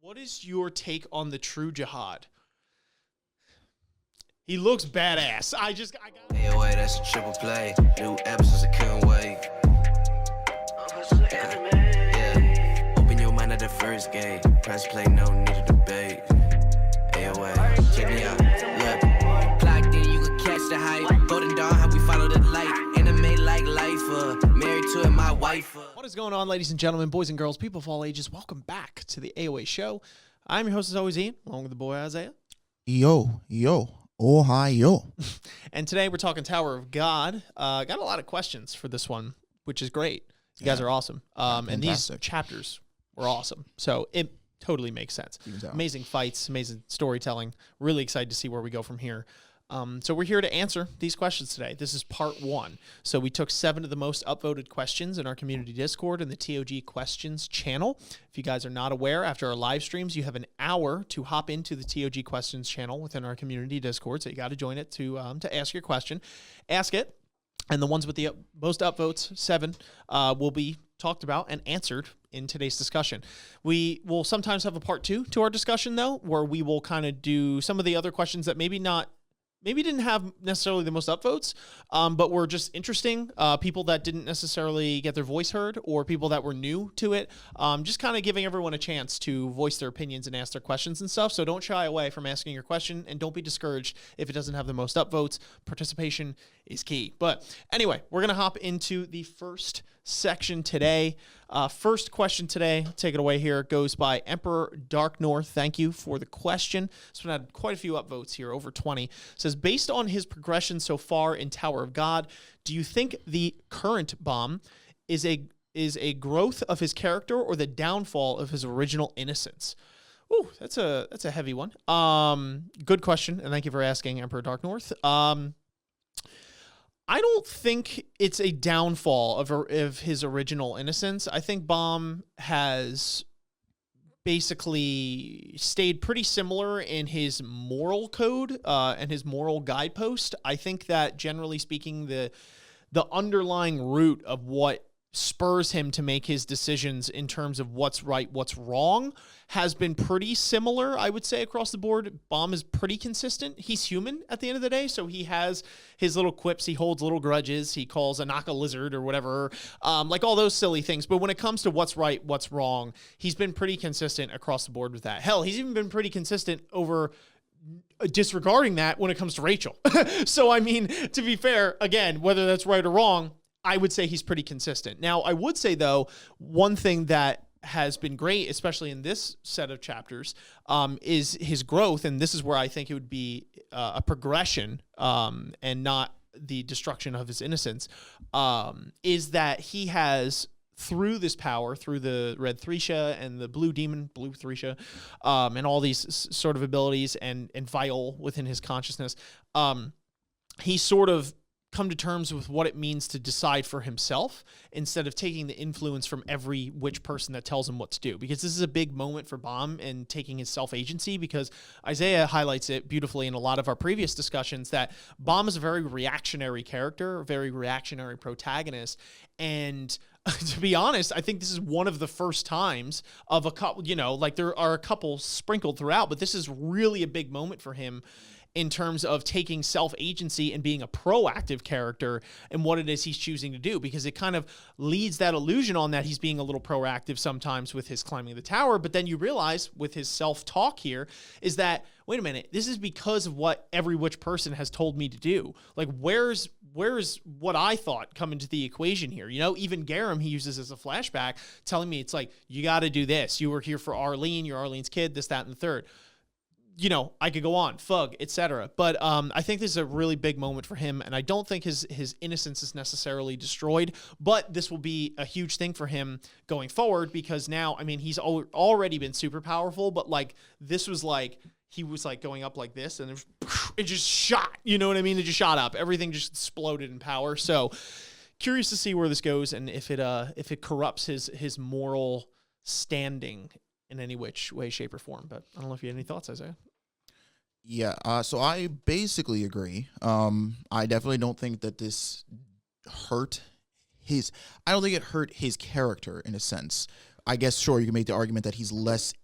What is your take on the true Jahad? He looks badass. I got. Hey, wait, that's a triple play. New episodes, I couldn't wait. Yeah, open your mind at the first gate. Press play, no need to debate. Hey, wait, check me out. Look, clocked in, you can catch the hype. Golden Dawn, how we follow the light. Anime like life, married to it, my wife. What is going on, ladies and gentlemen, boys and girls, people of all ages? Welcome back to the AOA show. I'm your host, as always, Ian, along with the boy Isaiah. Yo. Ohio. And today we're talking Tower of God. Got a lot of questions for this one, which is great. You guys are awesome. And these chapters were awesome. So it totally makes sense. Amazing fights, amazing storytelling. Really excited to see where we go from here. So we're here to answer these questions today. This is part 1. So we took 7 of the most upvoted questions in our community Discord and the TOG questions channel. If you guys are not aware, after our live streams, you have an hour to hop into the TOG questions channel within our community Discord. So you got to join it to ask your question. Ask it. And the ones with the most upvotes, 7, will be talked about and answered in today's discussion. We will sometimes have a part 2 to our discussion, though, where we will kind of do some of the other questions that maybe didn't have necessarily the most upvotes, but were just interesting. People that didn't necessarily get their voice heard or people that were new to it. Just kind of giving everyone a chance to voice their opinions and ask their questions and stuff. So don't shy away from asking your question and don't be discouraged if it doesn't have the most upvotes. Participation is key. But anyway, we're going to hop into the first section today. First question today, take it away here, goes by Emperor Dark North. Thank you for the question. This one had quite a few upvotes here, over 20. It says, based on his progression so far in Tower of God, do you think the current Baam is a growth of his character or the downfall of his original innocence? Ooh, that's a heavy one. Good question, and thank you for asking, Emperor Dark North. I don't think it's a downfall of his original innocence. I think Baam has basically stayed pretty similar in his moral code and his moral guidepost. I think that generally speaking, the underlying root of what spurs him to make his decisions in terms of what's right, what's wrong, has been pretty similar, I would say, across the board. Baam is pretty consistent. He's human at the end of the day, so he has his little quips. He holds little grudges. He calls a knock a lizard or whatever, like all those silly things. But when it comes to what's right, what's wrong, he's been pretty consistent across the board with that. Hell, he's even been pretty consistent over disregarding that when it comes to Rachel. So, I mean, to be fair, again, whether that's right or wrong, I would say he's pretty consistent. Now, I would say, though, one thing that has been great, especially in this set of chapters, is his growth. And this is where I think it would be a progression and not the destruction of his innocence, is that he has, through this power, through the red Thresha and the blue demon, blue Thresha, and all these sort of abilities and Viol within his consciousness, he sort of come to terms with what it means to decide for himself instead of taking the influence from every witch person that tells him what to do. Because this is a big moment for Baam in taking his self-agency, because Isaiah highlights it beautifully in a lot of our previous discussions that Baam is a very reactionary character, a very reactionary protagonist. And to be honest, I think this is one of the first times of a couple, like there are a couple sprinkled throughout, but this is really a big moment for him in terms of taking self-agency and being a proactive character and what it is he's choosing to do, because it kind of leads that illusion on that he's being a little proactive sometimes with his climbing the tower. But then you realize with his self-talk here is that, wait a minute, this is because of what every witch person has told me to do. Like, where's what I thought come into the equation here? Even Garum, he uses as a flashback, telling me it's like, you got to do this. You were here for Arlene, you're Arlene's kid, this, that, and the third. I could go on, Fug, etc. But I think this is a really big moment for him, and I don't think his innocence is necessarily destroyed, but this will be a huge thing for him going forward, because now, I mean, he's already been super powerful, but like this was like, he was like going up like this, and it just shot, you know what I mean? It just shot up. Everything just exploded in power. So curious to see where this goes and if it corrupts his moral standing in any which way, shape, or form. But I don't know if you had any thoughts, Isaiah. Yeah, so I basically agree. I definitely don't think that this hurt I don't think it hurt his character in a sense. I guess, sure, you can make the argument that he's less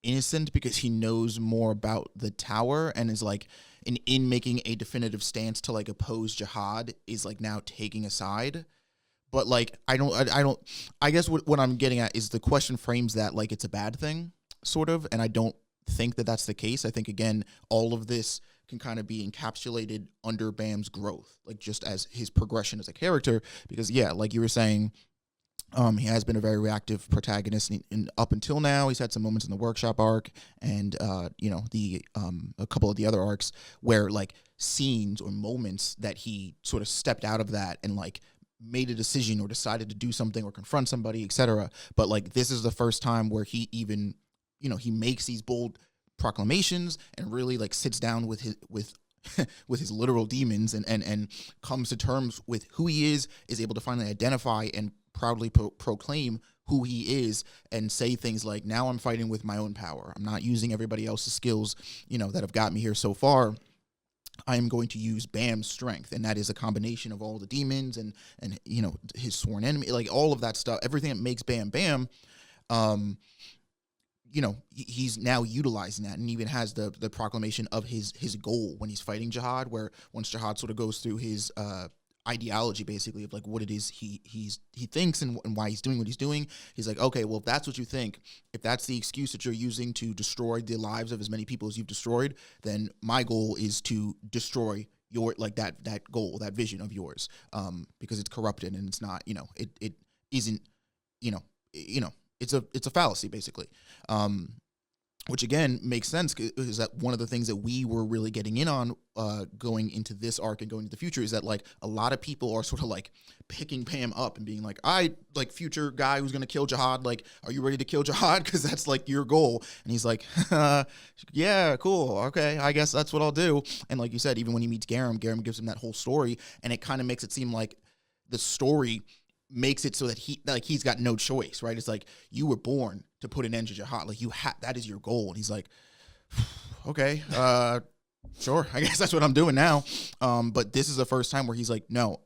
innocent because he knows more about the tower and is like in making a definitive stance to like oppose Jahad is like now taking a side. But like I guess what I'm getting at is the question frames that like it's a bad thing sort of, and I don't think that that's the case. I think again all of this can kind of be encapsulated under Bam's growth, like just as his progression as a character, because yeah, like you were saying, he has been a very reactive protagonist, and up until now, he's had some moments in the workshop arc and the a couple of the other arcs where like scenes or moments that he sort of stepped out of that and like made a decision or decided to do something or confront somebody, etc. But like this is the first time where he even he makes these bold proclamations and really like sits down with his with his literal demons and comes to terms with who he is able to finally identify and proudly proclaim who he is and say things like, now I'm fighting with my own power. I'm not using everybody else's skills, that have got me here so far. I am going to use Bam's strength, and that is a combination of all the demons and his sworn enemy, like all of that stuff, everything that makes Bam Bam. He's now utilizing that, and even has the proclamation of his goal when he's fighting Jahad, where once Jahad sort of goes through his ideology basically of like what it is he thinks and why he's doing what he's doing, he's like, okay, well, if that's what you think, if that's the excuse that you're using to destroy the lives of as many people as you've destroyed, then my goal is to destroy your like that goal, that vision of yours, because it's corrupted and it's not, it isn't, it's a fallacy basically. Which again makes sense, is that one of the things that we were really getting in on going into this arc and going into the future is that like a lot of people are sort of like picking Bam up and being like, I like future guy who's gonna kill Jahad, like, are you ready to kill Jahad? Because that's like your goal. And he's like, yeah, cool, okay, I guess that's what I'll do. And like you said, even when he meets Garam gives him that whole story, and it kind of makes it seem like the story makes it so that he's got no choice, right? It's like, you were born to put an end to Jahad, like that is your goal. And he's like, okay, sure, I guess that's what I'm doing now. But this is the first time where he's like, no,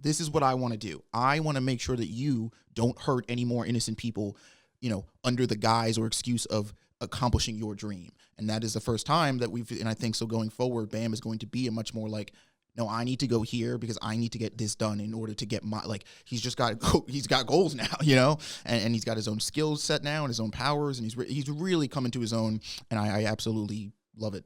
this is what I want to do. I want to make sure that you don't hurt any more innocent people, under the guise or excuse of accomplishing your dream. And that is the first time that and I think so going forward, Bam is going to be a much more like, no, I need to go here because I need to get this done in order to get my, like, he's got goals now, and he's got his own skills set now and his own powers, and he's really coming to his own, and I absolutely love it.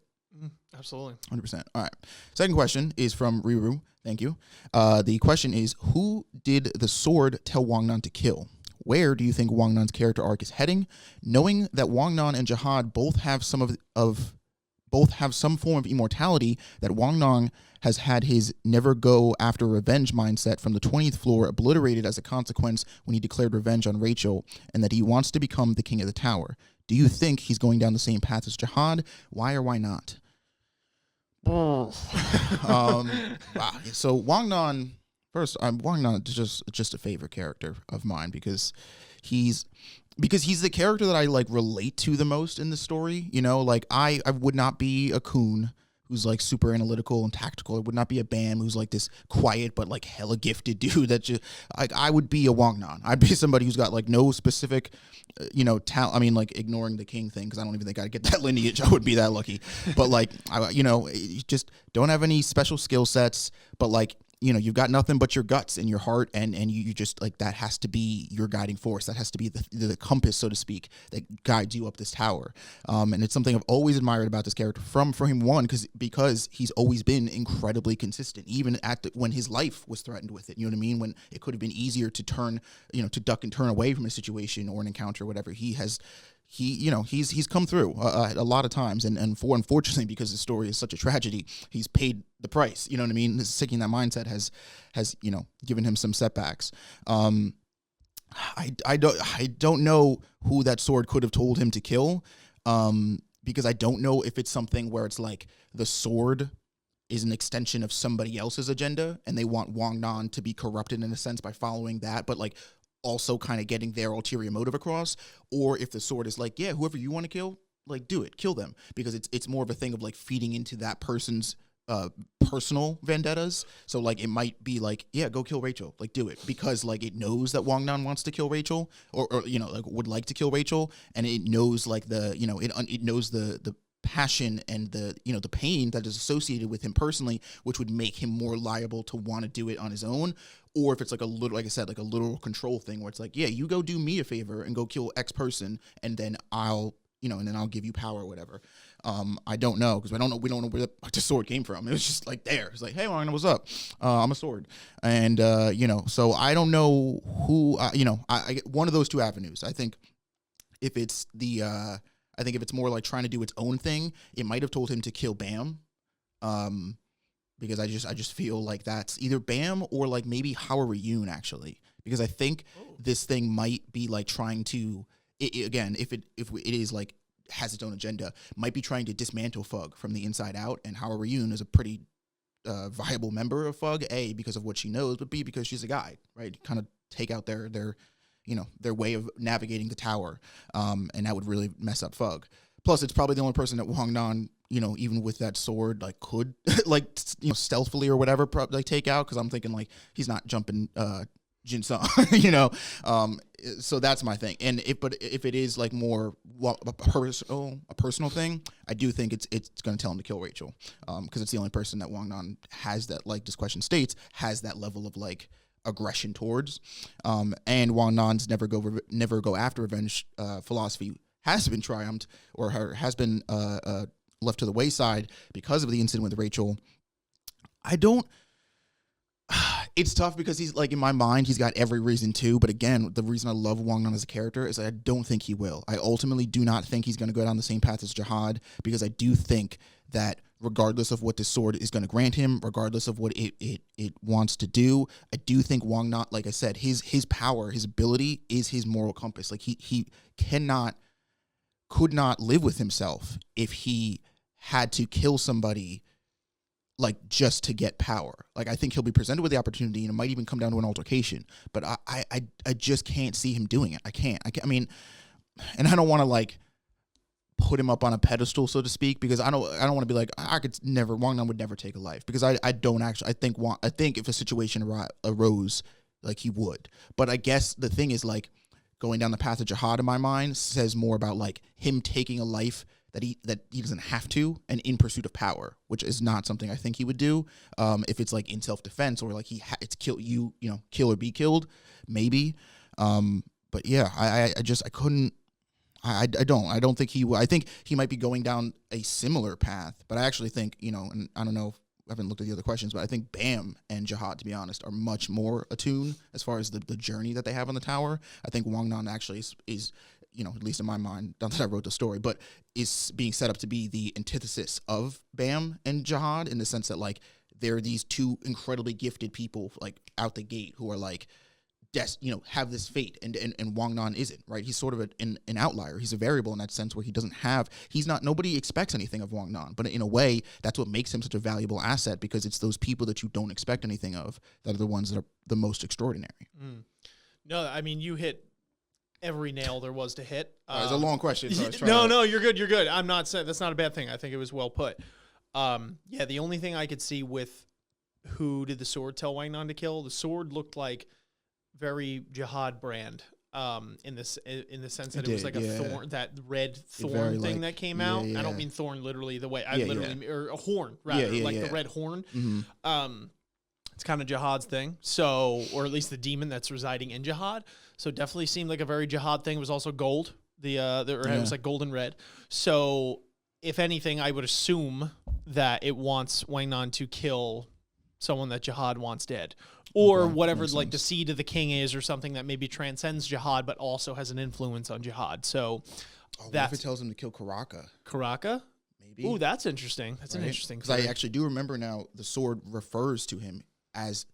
Absolutely. 100%. All right. Second question is from Riru. Thank you. The question is, who did the sword tell Wangnan to kill? Where do you think Wangnan's character arc is heading? Knowing that Wangnan and Jahad both have some form of immortality, that Wangnan has had his never go after revenge mindset from the 20th floor obliterated as a consequence when he declared revenge on Rachel, and that he wants to become the king of the tower. Do you think he's going down the same path as Jahad? Why or why not? Wow. So Wangnan, first, Wangnan is just a favorite character of mine because he's the character that I like relate to the most in the story. Like I would not be a Kun who's like super analytical and tactical. I would not be a Bam who's like this quiet but like hella gifted dude that just like, I would be a Wangnan. I'd be somebody who's got like no specific talent. I mean, like ignoring the king thing, because I don't even think I'd get that lineage. I would be that lucky. But like just don't have any special skill sets, but like you've got nothing but your guts and your heart, and you just like, that has to be your guiding force. That has to be the compass, so to speak, that guides you up this tower. And it's something I've always admired about this character from Frame 1, because he's always been incredibly consistent, even when his life was threatened with it. You know what I mean? When it could have been easier to turn, to duck and turn away from a situation or an encounter or whatever. He's come through a lot of times, and unfortunately, because the story is such a tragedy, he's paid the price. You know what I mean? Sticking that mindset has given him some setbacks. I don't know who that sword could have told him to kill, because I don't know if it's something where it's like the sword is an extension of somebody else's agenda, and they want Wangnan to be corrupted in a sense by following that, but like also kind of getting their ulterior motive across, or if the sword is like, yeah, whoever you want to kill, like do it, kill them, because it's more of a thing of like feeding into that person's personal vendettas. So like it might be like, yeah, go kill Rachel, like do it, because like it knows that Wangnan wants to kill Rachel, or like would like to kill Rachel, and it knows like it knows the passion and the pain that is associated with him personally, which would make him more liable to want to do it on his own. Or if it's like a little, like I said, like a literal control thing where it's like, yeah, you go do me a favor and go kill X person, and then I'll give you power or whatever. I don't know, because we don't know where the sword came from. It was just like there. It's like, hey, Wangnan, what's up? I'm a sword, and so I don't know who. I get one of those two avenues. I think if it's more like trying to do its own thing, it might have told him to kill Baam, because I just feel like that's either Baam or like maybe Howard actually, because I think this thing might be like trying to. Again, if it is like has its own agenda, might be trying to dismantle Fug from the inside out, and Howard Ryun is a pretty viable member of Fug, A, because of what she knows, but B, because she's a guide, right? Kind of take out their way of navigating the tower, and that would really mess up Fug. Plus, it's probably the only person that Wangnan, even with that sword, like could like stealthily or whatever, probably like, take out, because I'm thinking like he's not jumping Jin Sung, so that's my thing. And if it is like more a personal thing, I do think it's going to tell him to kill Rachel, because it's the only person that Wangnan has that, like this question states, has that level of like aggression towards. And Wangnan's never go after revenge philosophy has been triumphed, or has been left to the wayside because of the incident with Rachel. It's tough, because he's like, in my mind, he's got every reason to, but again, the reason I love Wangnan as a character is that I don't think he will. I ultimately do not think he's going to go down the same path as Jahad, because I do think that regardless of what this sword is going to grant him, regardless of what it wants to do, I do think Wangnan, like I said, his power, his ability is his moral compass. Like he could not live with himself if he had to kill somebody, like just to get power. Like I think he'll be presented with the opportunity, and it might even come down to an altercation, but I just can't see him doing it. I mean, and I don't want to like put him up on a pedestal, so to speak, because I don't want to be like, Wangnan would never take a life, because I think if a situation arose, like he would. But I guess the thing is, like, going down the path of Jahad in my mind says more about like him taking a life that he doesn't have to, and in pursuit of power, which is not something I think he would do. If it's like in self-defense, or like it's kill or be killed, maybe. But yeah, I don't think he will. I think he might be going down a similar path, but I actually think, and I don't know, I haven't looked at the other questions, but I think Baam and Jahad, to be honest, are much more attuned as far as the journey that they have on the tower. I think Wangnan actually is at least in my mind, not that I wrote the story, but is being set up to be the antithesis of Baam and Jahad, in the sense that like they're these two incredibly gifted people like out the gate who are like have this fate, and Wangnan isn't, right? He's sort of an outlier. He's a variable in that sense, where nobody expects anything of Wangnan, but in a way that's what makes him such a valuable asset, because it's those people that you don't expect anything of that are the ones that are the most extraordinary. No, I mean, you hit every nail there was to hit. It's a long question. So no, you're good. You're good. I'm not saying that's not a bad thing. I think it was well put. Yeah, the only thing I could see with who did the sword tell Wangnan to kill, the sword looked like very Jahad brand. In the sense that it was like a thorn, that red thorn thing that came out. I don't mean thorn literally the way I literally, or a horn rather, the red horn. Mm-hmm. It's kind of Jahad's thing. So, or at least the demon that's residing in Jahad. So definitely seemed like a very Jahad thing. It was also gold. It was like golden red. So if anything, I would assume that it wants Wangnan to kill someone that Jahad wants dead, or whatever like the seed of the king is, or something that maybe transcends Jahad but also has an influence on Jahad. So what if it tells him to kill Karaka? Maybe. Ooh, that's interesting. That's an interesting. Because I actually do remember now the sword refers to him as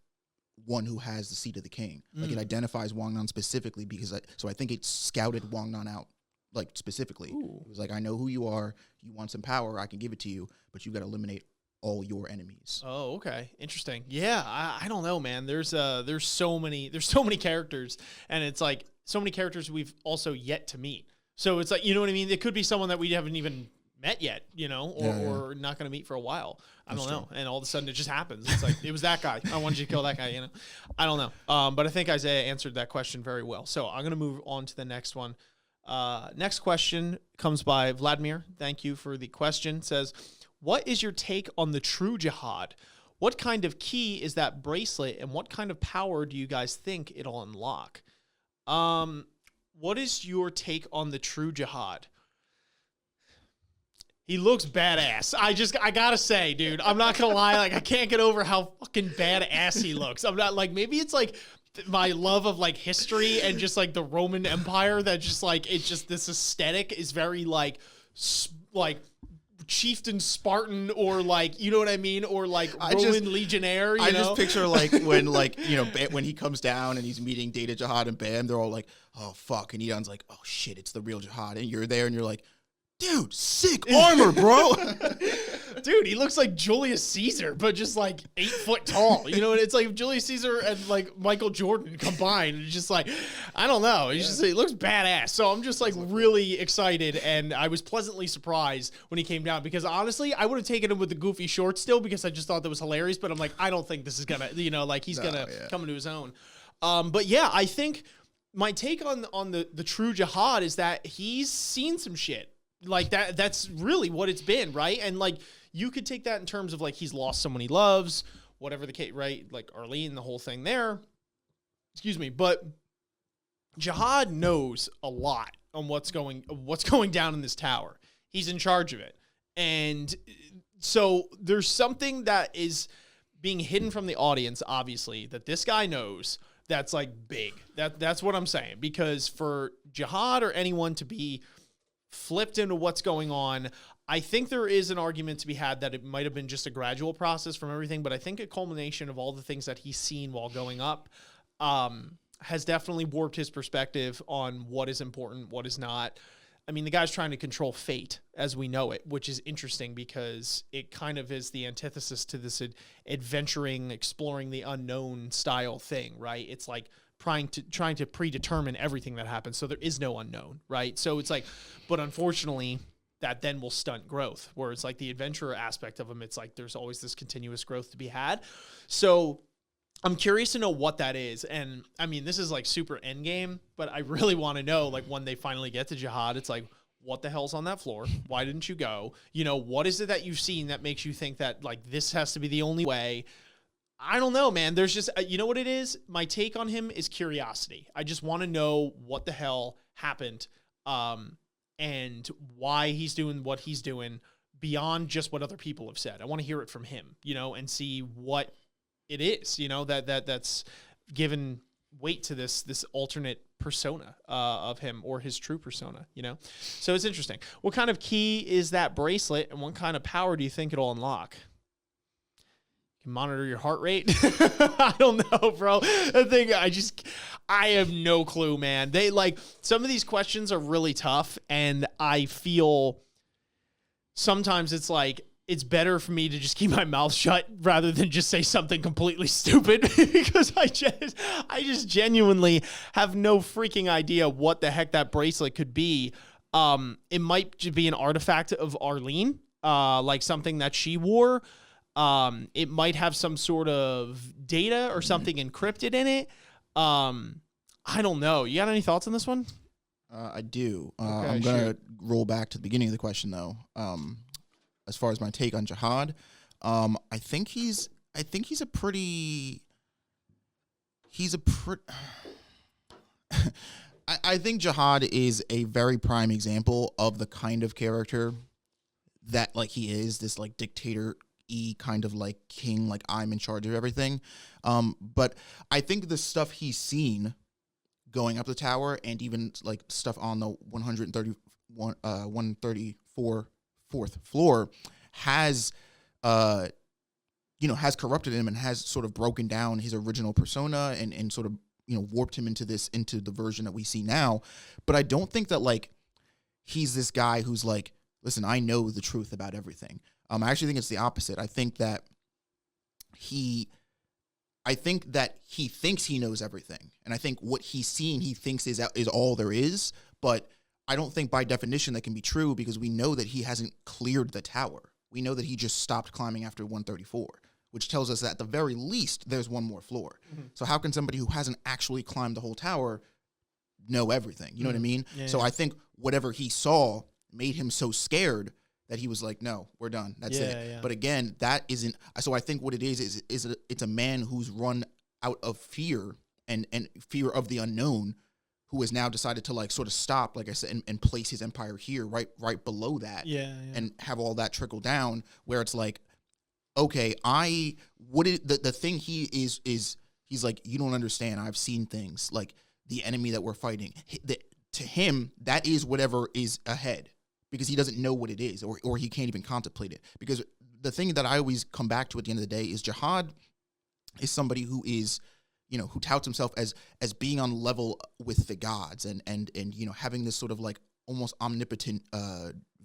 one who has the seed of the king. Like it identifies Wangnan specifically, because I think it scouted Wangnan out like specifically. Ooh. It was like, I know who you are. You want some power, I can give it to you, but you got to eliminate all your enemies. Oh, okay. Interesting. Yeah, I don't know, man. There's so many characters, and it's like so many characters we've also yet to meet. So it's like, you know what I mean? It could be someone that we haven't even met yet, you know, or not going to meet for a while. I don't know. And all of a sudden it just happens. It's like, it was that guy. I wanted you to kill that guy, you know. I don't know. But I think Isaiah answered that question very well. So I'm going to move on to the next one. Next question comes by Vladimir. Thank you for the question. It says, what is your take on the true Jahad? What kind of key is that bracelet, and what kind of power do you guys think it'll unlock? What is your take on the true Jahad? He looks badass. I gotta say, dude, I'm not gonna lie. Like, I can't get over how fucking badass he looks. I'm not like, maybe it's like my love of like history and just like the Roman Empire that just like, it's just this aesthetic is very like chieftain Spartan, or like, you know what I mean? Or like Roman legionnaire, you know? Just picture like when like, you know, when he comes down and he's meeting Data, Jahad, and Baam, they're all like, oh fuck. And Eon's like, oh shit, it's the real Jahad. And you're there and you're like, dude, sick armor, bro. Dude, he looks like Julius Caesar, but just like 8 foot tall. You know, and it's like Julius Caesar and like Michael Jordan combined. It's just like, I don't know. He looks badass. So I'm just like really excited, and I was pleasantly surprised when he came down, because honestly, I would have taken him with the goofy shorts still, because I just thought that was hilarious. But I'm like, I don't think this is gonna, you know, like he's gonna come into his own. But yeah, I think my take on the true Jahad is that he's seen some shit. Like that's really what it's been, right? And like, you could take that in terms of like, he's lost someone he loves, whatever the case, right? Like Arlene, the whole thing there. Excuse me. But Jahad knows a lot on what's going down in this tower. He's in charge of it. And so there's something that is being hidden from the audience, obviously, that this guy knows that's like big. That's what I'm saying. Because for Jahad or anyone to be flipped into what's going on, I think there is an argument to be had that it might have been just a gradual process from everything, but I think a culmination of all the things that he's seen while going up has definitely warped his perspective on what is important, what is not. I mean, the guy's trying to control fate as we know it, which is interesting because it kind of is the antithesis to this adventuring, exploring the unknown style thing, right? It's like trying to predetermine everything that happens, so there is no unknown, right? So it's like, but unfortunately, that then will stunt growth, where it's like the adventurer aspect of them, it's like there's always this continuous growth to be had. So I'm curious to know what that is. And I mean, this is like super endgame, but I really want to know, like, when they finally get to Jahad, it's like, what the hell's on that floor? Why didn't you go? You know, what is it that you've seen that makes you think that like this has to be the only way? I don't know, man. There's just, you know what it is? My take on him is curiosity. I just want to know what the hell happened, and why he's doing what he's doing beyond just what other people have said. I want to hear it from him, you know, and see what it is, you know, that's given weight to this alternate persona of him, or his true persona, you know? So it's interesting. What kind of key is that bracelet, and what kind of power do you think it'll unlock? Can monitor your heart rate. I don't know, bro. The thing, I have no clue, man. They like, some of these questions are really tough, and I feel sometimes it's like, it's better for me to just keep my mouth shut rather than just say something completely stupid, because I just genuinely have no freaking idea what the heck that bracelet could be. It might just be an artifact of Arlene, like something that she wore. It might have some sort of data or something encrypted in it. I don't know. You got any thoughts on this one? I do. Okay, I'm going to roll back to the beginning of the question, though. As far as my take on Jahad, I think he's a pretty. I think Jahad is a very prime example of the kind of character that, like, he is, this like dictator-y kind of like king, like I'm in charge of everything. But I think the stuff he's seen going up the tower, and even like stuff on the 134th floor, has has corrupted him and has sort of broken down his original persona and sort of, you know, warped him into the version that we see now. But I don't think that like he's this guy who's like, listen, I know the truth about everything. I actually think it's the opposite. I think that he thinks he knows everything, and I think what he's seen, he thinks is all there is. But I don't think by definition that can be true because we know that he hasn't cleared the tower. We know that he just stopped climbing after 134, which tells us that at the very least there's one more floor. So how can somebody who hasn't actually climbed the whole tower know everything? You know what I mean? Yeah, so yeah. I think whatever he saw made him so scared that he was like, no, we're done. That's it. Yeah. But again, that isn't. So I think what it is it's a man who's run out of fear and fear of the unknown, who has now decided to like sort of stop, like I said, and place his empire here, right below that, and have all that trickle down, where it's like, okay, the thing he is he's like, you don't understand. I've seen things like the enemy that we're fighting. To him, that is whatever is ahead, because he doesn't know what it is, or he can't even contemplate it. Because the thing that I always come back to at the end of the day is Jahad is somebody who is, who touts himself as being on level with the gods and having this sort of like almost omnipotent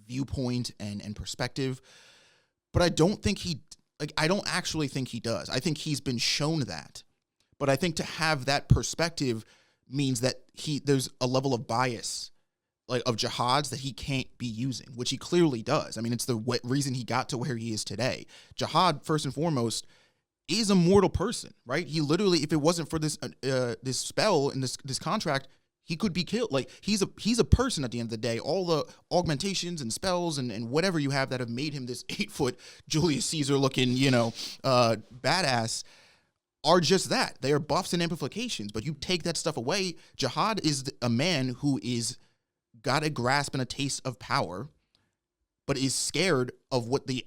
viewpoint and perspective. But I don't actually think he does. I think he's been shown that. But I think to have that perspective means that there's a level of bias, like of Jahad's, that he can't be using, which he clearly does. I mean, it's the reason he got to where he is today. Jahad, first and foremost, is a mortal person, right? He literally, if it wasn't for this this spell and this contract, he could be killed. Like he's a person at the end of the day. All the augmentations and spells and whatever you have that have made him this 8-foot Julius Caesar looking, badass, are just that. They are buffs and amplifications. But you take that stuff away, Jahad is a man who is got a grasp and a taste of power, but is scared of what the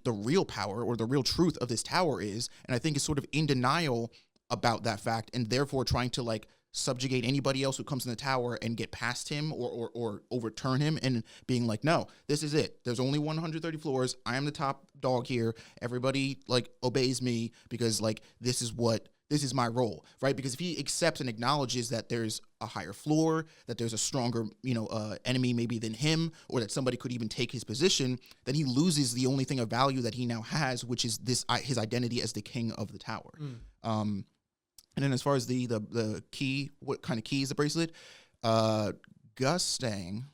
real power or the real truth of this tower is, and I think is sort of in denial about that fact, and therefore trying to like subjugate anybody else who comes in the tower and get past him or overturn him, and being like, no, this is it. There's only 130 floors. I am the top dog here. Everybody like obeys me because like this is my role, right? Because if he accepts and acknowledges that there's a higher floor, that there's a stronger, enemy maybe than him, or that somebody could even take his position, then he loses the only thing of value that he now has, which is his identity as the king of the tower. And then as far as the key, what kind of key is the bracelet? Gustang,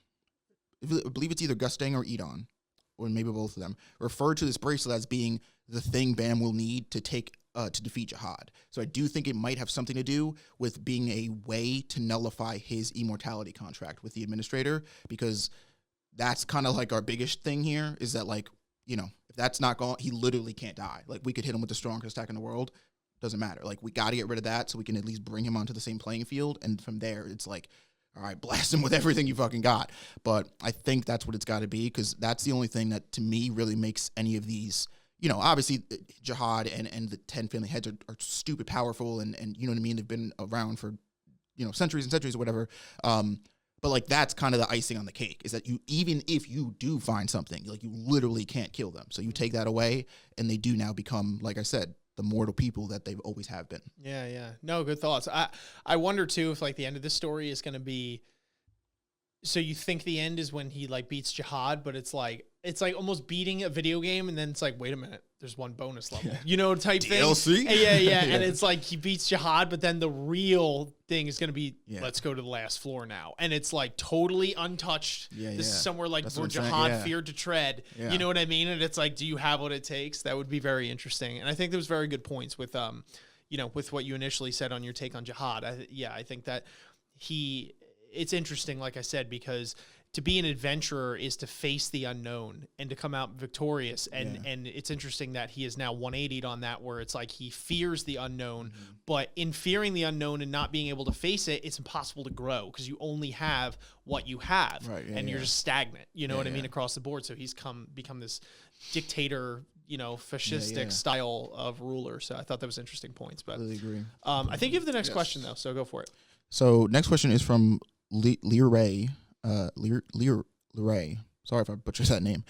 I believe it's either Gustang or Edon, or maybe both of them, refer to this bracelet as being the thing Baam will need to take to defeat Jahad. So I do think it might have something to do with being a way to nullify his immortality contract with the administrator, because that's kind of like our biggest thing here is that, like, if that's not gone, he literally can't die. Like, we could hit him with the strongest attack in the world. Doesn't matter. Like, we got to get rid of that so we can at least bring him onto the same playing field. And from there, it's like, all right, blast him with everything you fucking got. But I think that's what it's got to be, because that's the only thing that, to me, really makes any of these, obviously Jahad and the 10 family heads are stupid powerful and you know what I mean? They've been around for, centuries and centuries or whatever. But like, that's kind of the icing on the cake, is that even if you do find something, like, you literally can't kill them. So you take that away and they do now become, like I said, the mortal people that they've always have been. Yeah. No, good thoughts. I wonder too if like the end of this story is going to be, so you think the end is when he like beats Jahad, but it's like almost beating a video game, and then it's like, wait a minute, there's one bonus level, type DLC? thing. Yeah. And it's like he beats Jahad, but then the real thing is going to be, let's go to the last floor now. And it's like totally untouched. This is somewhere like where Jahad feared to tread. You know what I mean? And it's like, do you have what it takes? That would be very interesting. And I think there was very good points with, with what you initially said on your take on Jahad. I think that it's interesting, like I said, because to be an adventurer is to face the unknown and to come out victorious. And it's interesting that he is now 180'd on that, where it's like he fears the unknown, but in fearing the unknown and not being able to face it, it's impossible to grow because you only have what you have, and you're just stagnant. You know what I mean, across the board. So he's become this dictator, fascistic style of ruler. So I thought that was interesting points. But really agree. I think you have the next question though, so go for it. So next question is from Leray. Sorry if I butchered that name.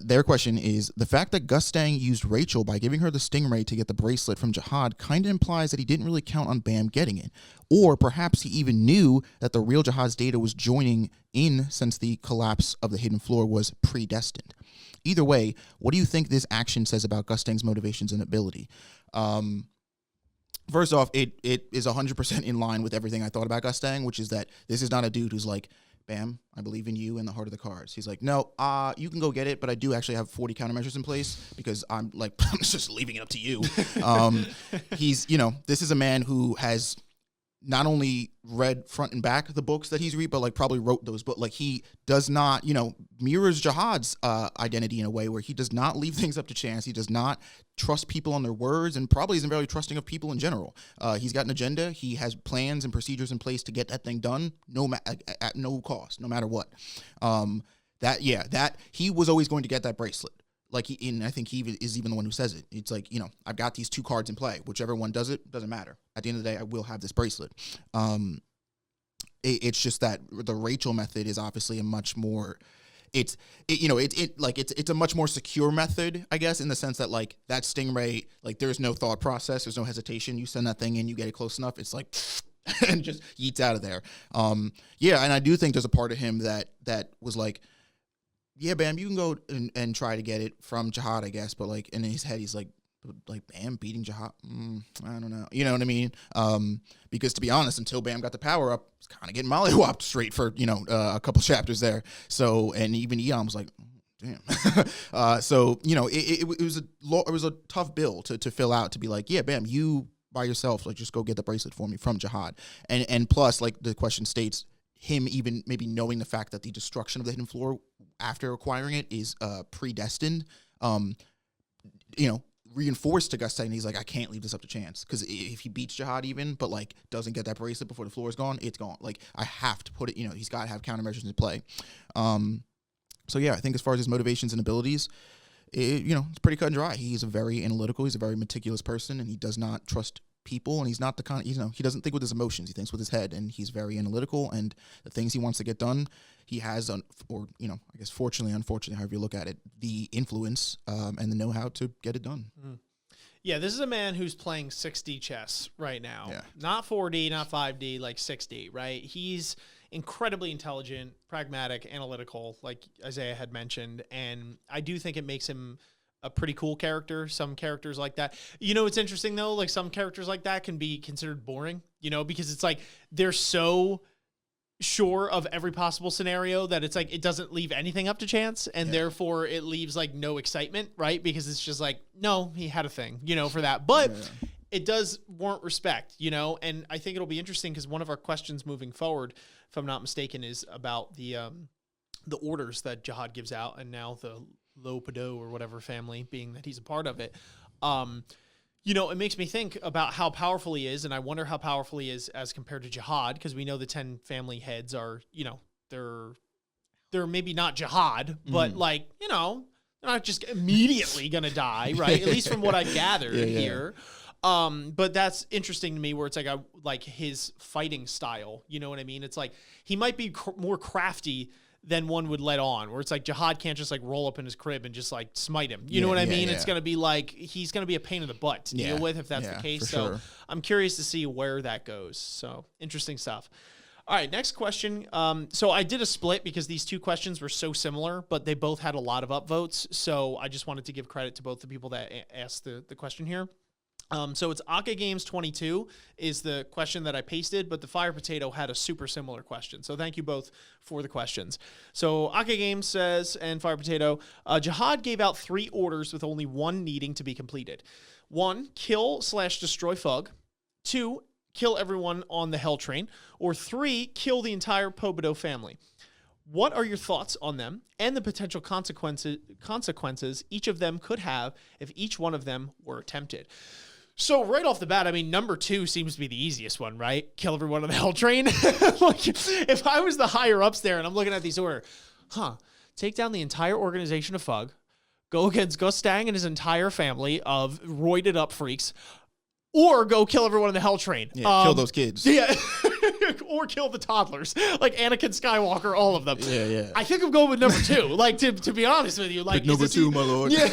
Their question is, the fact that Gustang used Rachel by giving her the stingray to get the bracelet from Jahad kind of implies that he didn't really count on Baam getting it. Or perhaps he even knew that the real Jahad's data was joining in, since the collapse of the hidden floor was predestined. Either way, what do you think this action says about Gustang's motivations and ability? First off, it is 100% in line with everything I thought about Gustang, which is that this is not a dude who's like Bam, I believe in you and the heart of the cards. He's like, no, you can go get it, but I do actually have 40 countermeasures in place because I'm like, I'm just leaving it up to you. He's, this is a man who has not only read front and back the books that he's read, but like probably wrote those books. Like he does not, mirrors Jahad's identity in a way where he does not leave things up to chance. He does not trust people on their words and probably isn't very trusting of people in general. He's got an agenda. He has plans and procedures in place to get that thing done at no cost, no matter what. That he was always going to get that bracelet. Like I think he is even the one who says it. It's like, I've got these 2 cards in play. Whichever one does it, doesn't matter. At the end of the day, I will have this bracelet. It's just that the Rachel method is obviously a much more, it's a much more secure method, I guess, in the sense that like that stingray, like there's no thought process, there's no hesitation. You send that thing in, you get it close enough, it's like, and just yeets out of there. And I do think there's a part of him that was like, yeah, Bam, you can go and try to get it from Jahad, I guess. But like in his head, he's like Bam beating Jahad. I don't know. You know what I mean? Because to be honest, until Bam got the power up, he's kind of getting mollywopped straight for a couple chapters there. So and even Eon was like, damn. It was a tough bill to fill out to be like, yeah, Bam, you by yourself, like just go get the bracelet for me from Jahad. And plus, like the question states, him even maybe knowing the fact that the destruction of the hidden floor after acquiring it is predestined, reinforced to Gustang. He's like, I can't leave this up to chance, because if he beats Jahad even, but like doesn't get that bracelet before the floor is gone, it's gone. Like I have to put it, he's got to have countermeasures in play. So yeah, I think as far as his motivations and abilities, it's pretty cut and dry. He's a very analytical, he's a very meticulous person, and he does not trust people, and he's not the kind, he doesn't think with his emotions, he thinks with his head, and he's very analytical, and the things he wants to get done, he has, I guess fortunately, unfortunately, however you look at it, the influence and the know-how to get it done. Yeah, this is a man who's playing 6D chess right now. Yeah. Not 4D, not 5D, like 6D, right? He's incredibly intelligent, pragmatic, analytical, like Isaiah had mentioned, and I do think it makes him a pretty cool character. Some characters like that. It's interesting though, like some characters like that can be considered boring, because it's like they're so sure of every possible scenario that it's like it doesn't leave anything up to chance, and therefore it leaves like no excitement, right? Because it's just like, no, he had a thing, for that. But it does warrant respect, and I think it'll be interesting because one of our questions moving forward, if I'm not mistaken, is about the orders that Jahad gives out, and now the Lopado or whatever family, being that he's a part of it. It makes me think about how powerful he is, and I wonder how powerful he is as compared to Jahad, because we know the 10 family heads are, they're maybe not Jahad, but like, they're not just immediately going to die, right? At least from what I've gathered here. But that's interesting to me, where it's like his fighting style, you know what I mean? It's like he might be more crafty than one would let on, where it's like Jahad can't just like roll up in his crib and just like smite him. You know what I mean? It's going to be like, he's going to be a pain in the butt to deal with if that's the case. So sure. I'm curious to see where that goes. So interesting stuff. All right, next question. So I did a split because these two questions were so similar, but they both had a lot of upvotes. So I just wanted to give credit to both the people that asked the question here. So it's Aka Games 22 is the question that I pasted, but the Fire Potato had a super similar question. So thank you both for the questions. So Aka Games says, and Fire Potato, Jahad gave out 3 orders with only one needing to be completed. 1, kill/destroy Fug. 2, kill everyone on the Hell Train. Or 3, kill the entire Pobodo family. What are your thoughts on them and the potential consequences each of them could have if each one of them were attempted? So right off the bat, I mean, number 2 seems to be the easiest one, right? Kill everyone on the Hell Train. Like, if I was the higher ups there and I'm looking at these orders, take down the entire organization of Fug, go against Gustang and his entire family of roided up freaks, or go kill everyone on the Hell Train. Yeah, kill those kids. Yeah. Or kill the toddlers, like Anakin Skywalker, all of them. Yeah. I think I'm going with number 2. Like, to be honest with you, like, big number 2, my lord. Yeah,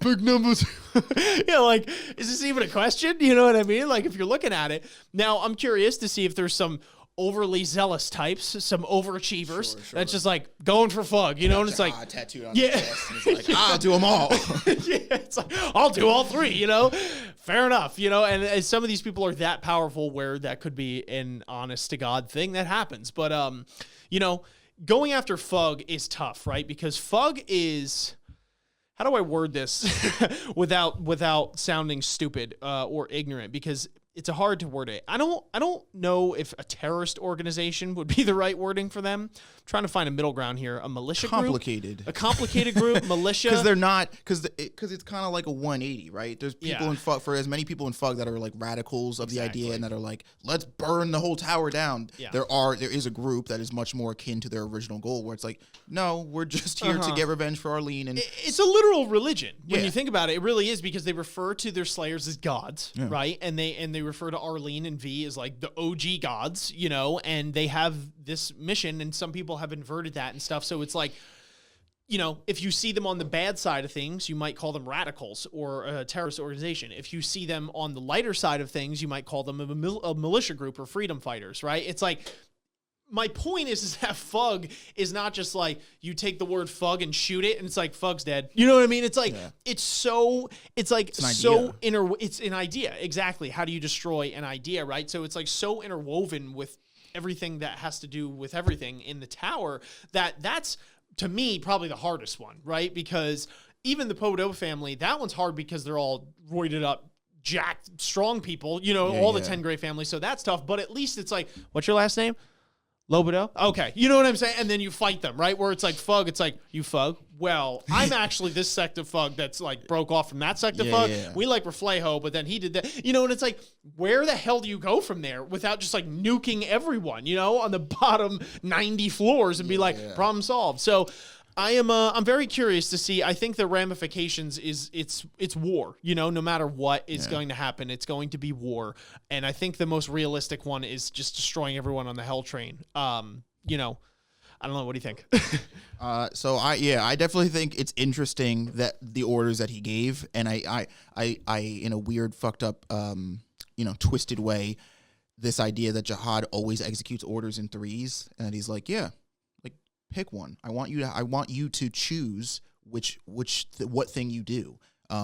big number 2. Yeah, like, is this even a question? You know what I mean? Like, if you're looking at it now, I'm curious to see if there's some overly zealous types, some overachievers that's just like going for Fug, you know, and it's like tattooed on his chest, and it's like, I'll do them all. Yeah, it's like, I'll do all 3, you know. Fair enough, you know, and some of these people are that powerful where that could be an honest to God thing that happens. But you know, going after Fug is tough, right? Because Fug is, how do I word this without sounding stupid or ignorant? Because it's hard to word it. I don't know if a terrorist organization would be the right wording for them. I'm trying to find a middle ground here. A militia group? A complicated group, militia. Because they're not, because it's kind of like a 180, right? There's people in Fug, for as many people in Fug that are like radicals of the idea and that are like, let's burn the whole tower down. Yeah. There is a group that is much more akin to their original goal where it's like, no, we're just here to get revenge for Arlene. And it's a literal religion when you think about it. It really is, because they refer to their slayers as gods, right? And they refer to Arlene and V as like the OG gods, you know, and they have this mission, and some people have inverted that and stuff. So it's like, you know, if you see them on the bad side of things, you might call them radicals or a terrorist organization. If you see them on the lighter side of things, you might call them a militia group or freedom fighters, right? It's like, my point is that Fug is not just like you take the word Fug and shoot it and it's like Fug's dead. You know what I mean? It's like it's an idea. Exactly. How do you destroy an idea, right? So it's like so interwoven with everything that has to do with everything in the tower that's to me probably the hardest one, right? Because even the Podoba family, that one's hard because they're all roided up, jacked, strong people, you know, all the 10 Grey families. So that's tough, but at least it's like, what's your last name? Lobodo? Okay. You know what I'm saying? And then you fight them, right? Where it's like Fug, it's like, you Fug? Well, I'm actually this sect of Fug that's like broke off from that sect of Fug. Yeah. We like Reflejo, but then he did that. You know, and it's like, where the hell do you go from there without just like nuking everyone, you know, on the bottom 90 floors and be like, problem solved. So I'm very curious to see. I think the ramifications is it's war, you know, no matter what is going to happen, it's going to be war. And I think the most realistic one is just destroying everyone on the Hell Train. You know, I don't know. What do you think? So I definitely think it's interesting that the orders that he gave, and I in a weird, fucked up, you know, twisted way, this idea that Jahad always executes orders in threes, and he's like, pick one. I want you to choose what thing you do,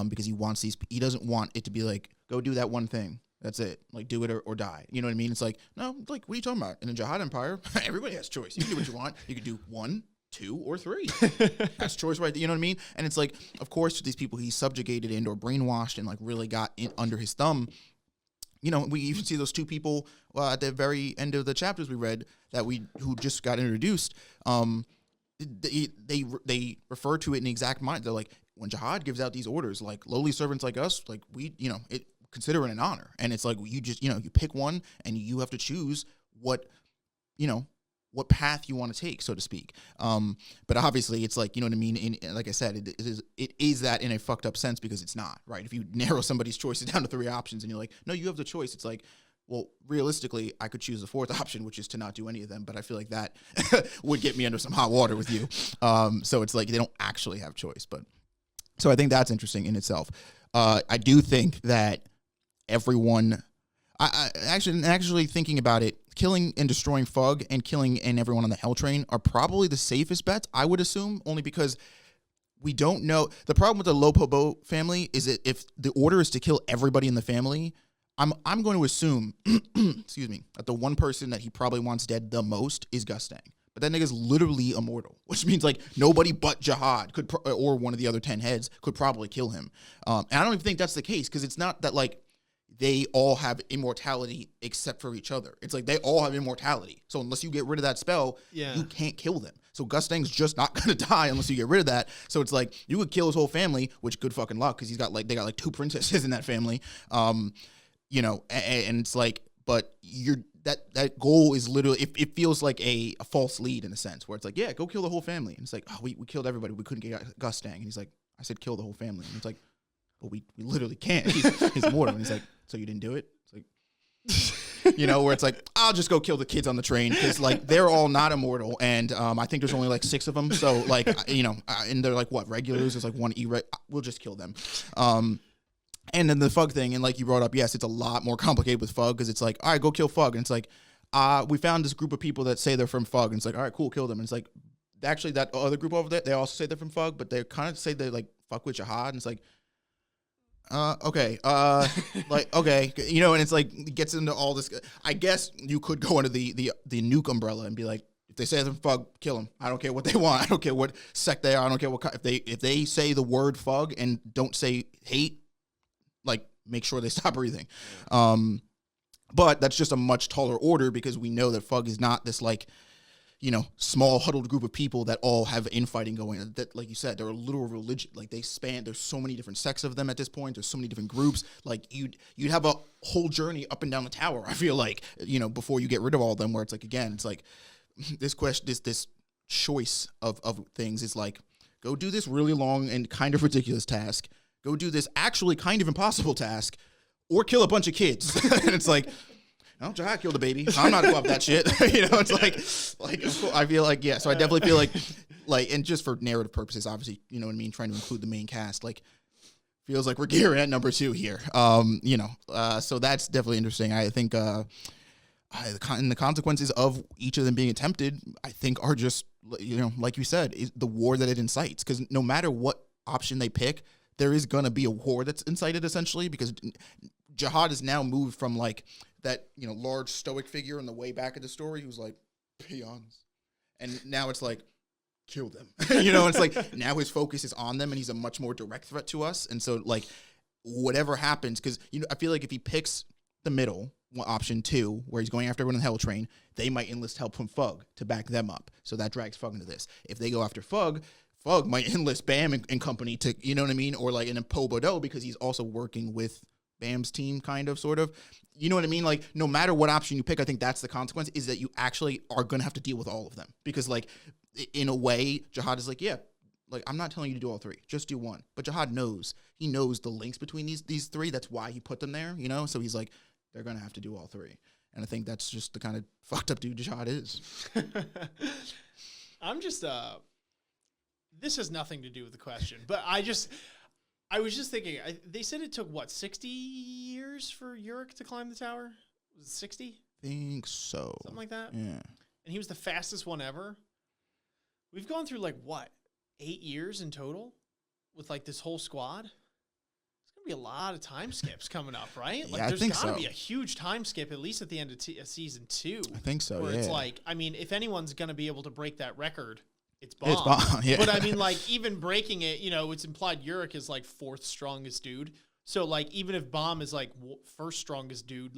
because he doesn't want it to be like, go do that one thing. That's it. Like, do it or die. You know what I mean? It's like, no, like, what are you talking about? In the Jahad Empire, everybody has choice. You can do what you want. You can do 1, 2, or 3. That's choice, right? You know what I mean? And it's like, of course, these people he subjugated and or brainwashed and like really got in under his thumb. You know, we even see those two people at the very end of the chapters we read who just got introduced. They refer to it in the exact mind. They're like, when Jahad gives out these orders, like lowly servants like us, like we, you know, it consider it an honor. And it's like, you just, you know, you pick one and you have to choose what path you want to take, so to speak. But obviously it's like, you know what I mean? Like I said, it is that in a fucked up sense, because it's not, right? If you narrow somebody's choices down to 3 options and you're like, no, you have the choice. It's like, well, realistically, I could choose the 4th option, which is to not do any of them. But I feel like that would get me under some hot water with you. So it's like they don't actually have choice. But so I think that's interesting in itself. I do think that everyone, I actually thinking about it, killing and destroying Fug and killing and everyone on the Hell Train are probably the safest bets, I would assume, only because we don't know. The problem with the Lopobo family is that if the order is to kill everybody in the family, I'm going to assume, excuse me, that the one person that he probably wants dead the most is Gustang. But that nigga's literally immortal, which means like nobody but Jahad could, or one of the other 10 heads could probably kill him. And I don't even think that's the case, because it's not that like they all have immortality except for each other. It's like they all have immortality. So unless you get rid of that spell, you can't kill them. So Gustang's just not going to die unless you get rid of that. So it's like you could kill his whole family, which good fucking luck, because they got like 2 princesses in that family. You know, and it's like, but that goal is literally, it feels like a false lead in a sense, where it's like, yeah, go kill the whole family. And it's like, oh, we killed everybody. We couldn't get Gustang. And he's like, I said kill the whole family. And it's like, but we literally can't. He's mortal. And he's like, so you didn't do it? It's like, you know, where it's like, I'll just go kill the kids on the train, because like they're all not immortal, and I think there's only like 6 of them. So like, you know, and they're like what, regulars? There's like 1 we'll just kill them. And then the Fug thing, and like you brought up, yes, it's a lot more complicated with Fug, because it's like, all right, go kill Fug. And it's like, we found this group of people that say they're from Fug. And it's like, all right, cool, kill them. And it's like, actually, that other group over there, they also say they're from Fug, but they kind of say they like fuck with Jahad. And it's like, okay, like, okay, you know, and it's like, it gets into all this. I guess you could go under the nuke umbrella and be like, If they say them Fug, kill them. I don't care what they want. I don't care what sect they are. I don't care what if they say the word Fug and don't say hate, like make sure they stop breathing. But that's just a much taller order because we know that Fug is not this like, small huddled group of people that all have infighting going. That, like you said, they're a literal religion. Like they span. There's so many different sects of them at this point. There's so many different groups. Like you'd have a whole journey up and down the tower. I feel like before you get rid of all of them. Where it's like again, it's like this question, this choice of things is like go do this really long and kind of ridiculous task. Go do this actually kind of impossible task, or kill a bunch of kids. And it's like. Oh, Jahad killed a baby. I'm not above that shit. It's like I feel like, yeah. So I definitely feel like, and just for narrative purposes, obviously, you know what I mean, trying to include the main cast, like, feels like we're gearing at number 2 here. So that's definitely interesting. I think, the consequences of each of them being attempted, I think are just, like you said, is the war that it incites. Because no matter what option they pick, there is gonna be a war that's incited essentially. Because Jahad has now moved from like that large stoic figure in the way back of the story who's like peons, and now it's like kill them. It's like now his focus is on them and he's a much more direct threat to us. And so like whatever happens, because I feel like if he picks the middle option 2 where he's going after everyone in the Hell Train, they might enlist help from Fug to back them up, so that drags Fug into this. If they go after Fug might enlist Bam and company to or like in a Po Bodo, because he's also working with Bam's team, kind of, sort of. You know what I mean? Like, no matter what option you pick, I think that's the consequence, is that you actually are going to have to deal with all of them. Because, like, in a way, Jahad is like, yeah, like, I'm not telling you to do all 3. Just do one. But Jahad knows. He knows the links between these 3. That's why he put them there, So he's like, they're going to have to do all 3. And I think that's just the kind of fucked up dude Jahad is. I'm just, this has nothing to do with the question, but I was just thinking, they said it took, 60 years for Yurik to climb the tower? Was it 60? I think so. Something like that? Yeah. And he was the fastest one ever? We've gone through, 8 years in total with, this whole squad? There's going to be a lot of time skips coming up, right? Yeah, there's got to be a huge time skip, at least at the end of season 2. I think so, where yeah. it's if anyone's going to be able to break that record, it's Baam. It's Baam, yeah. But I mean, even breaking it, it's implied Yurik is 4th strongest dude. So even if Baam is 1st strongest dude,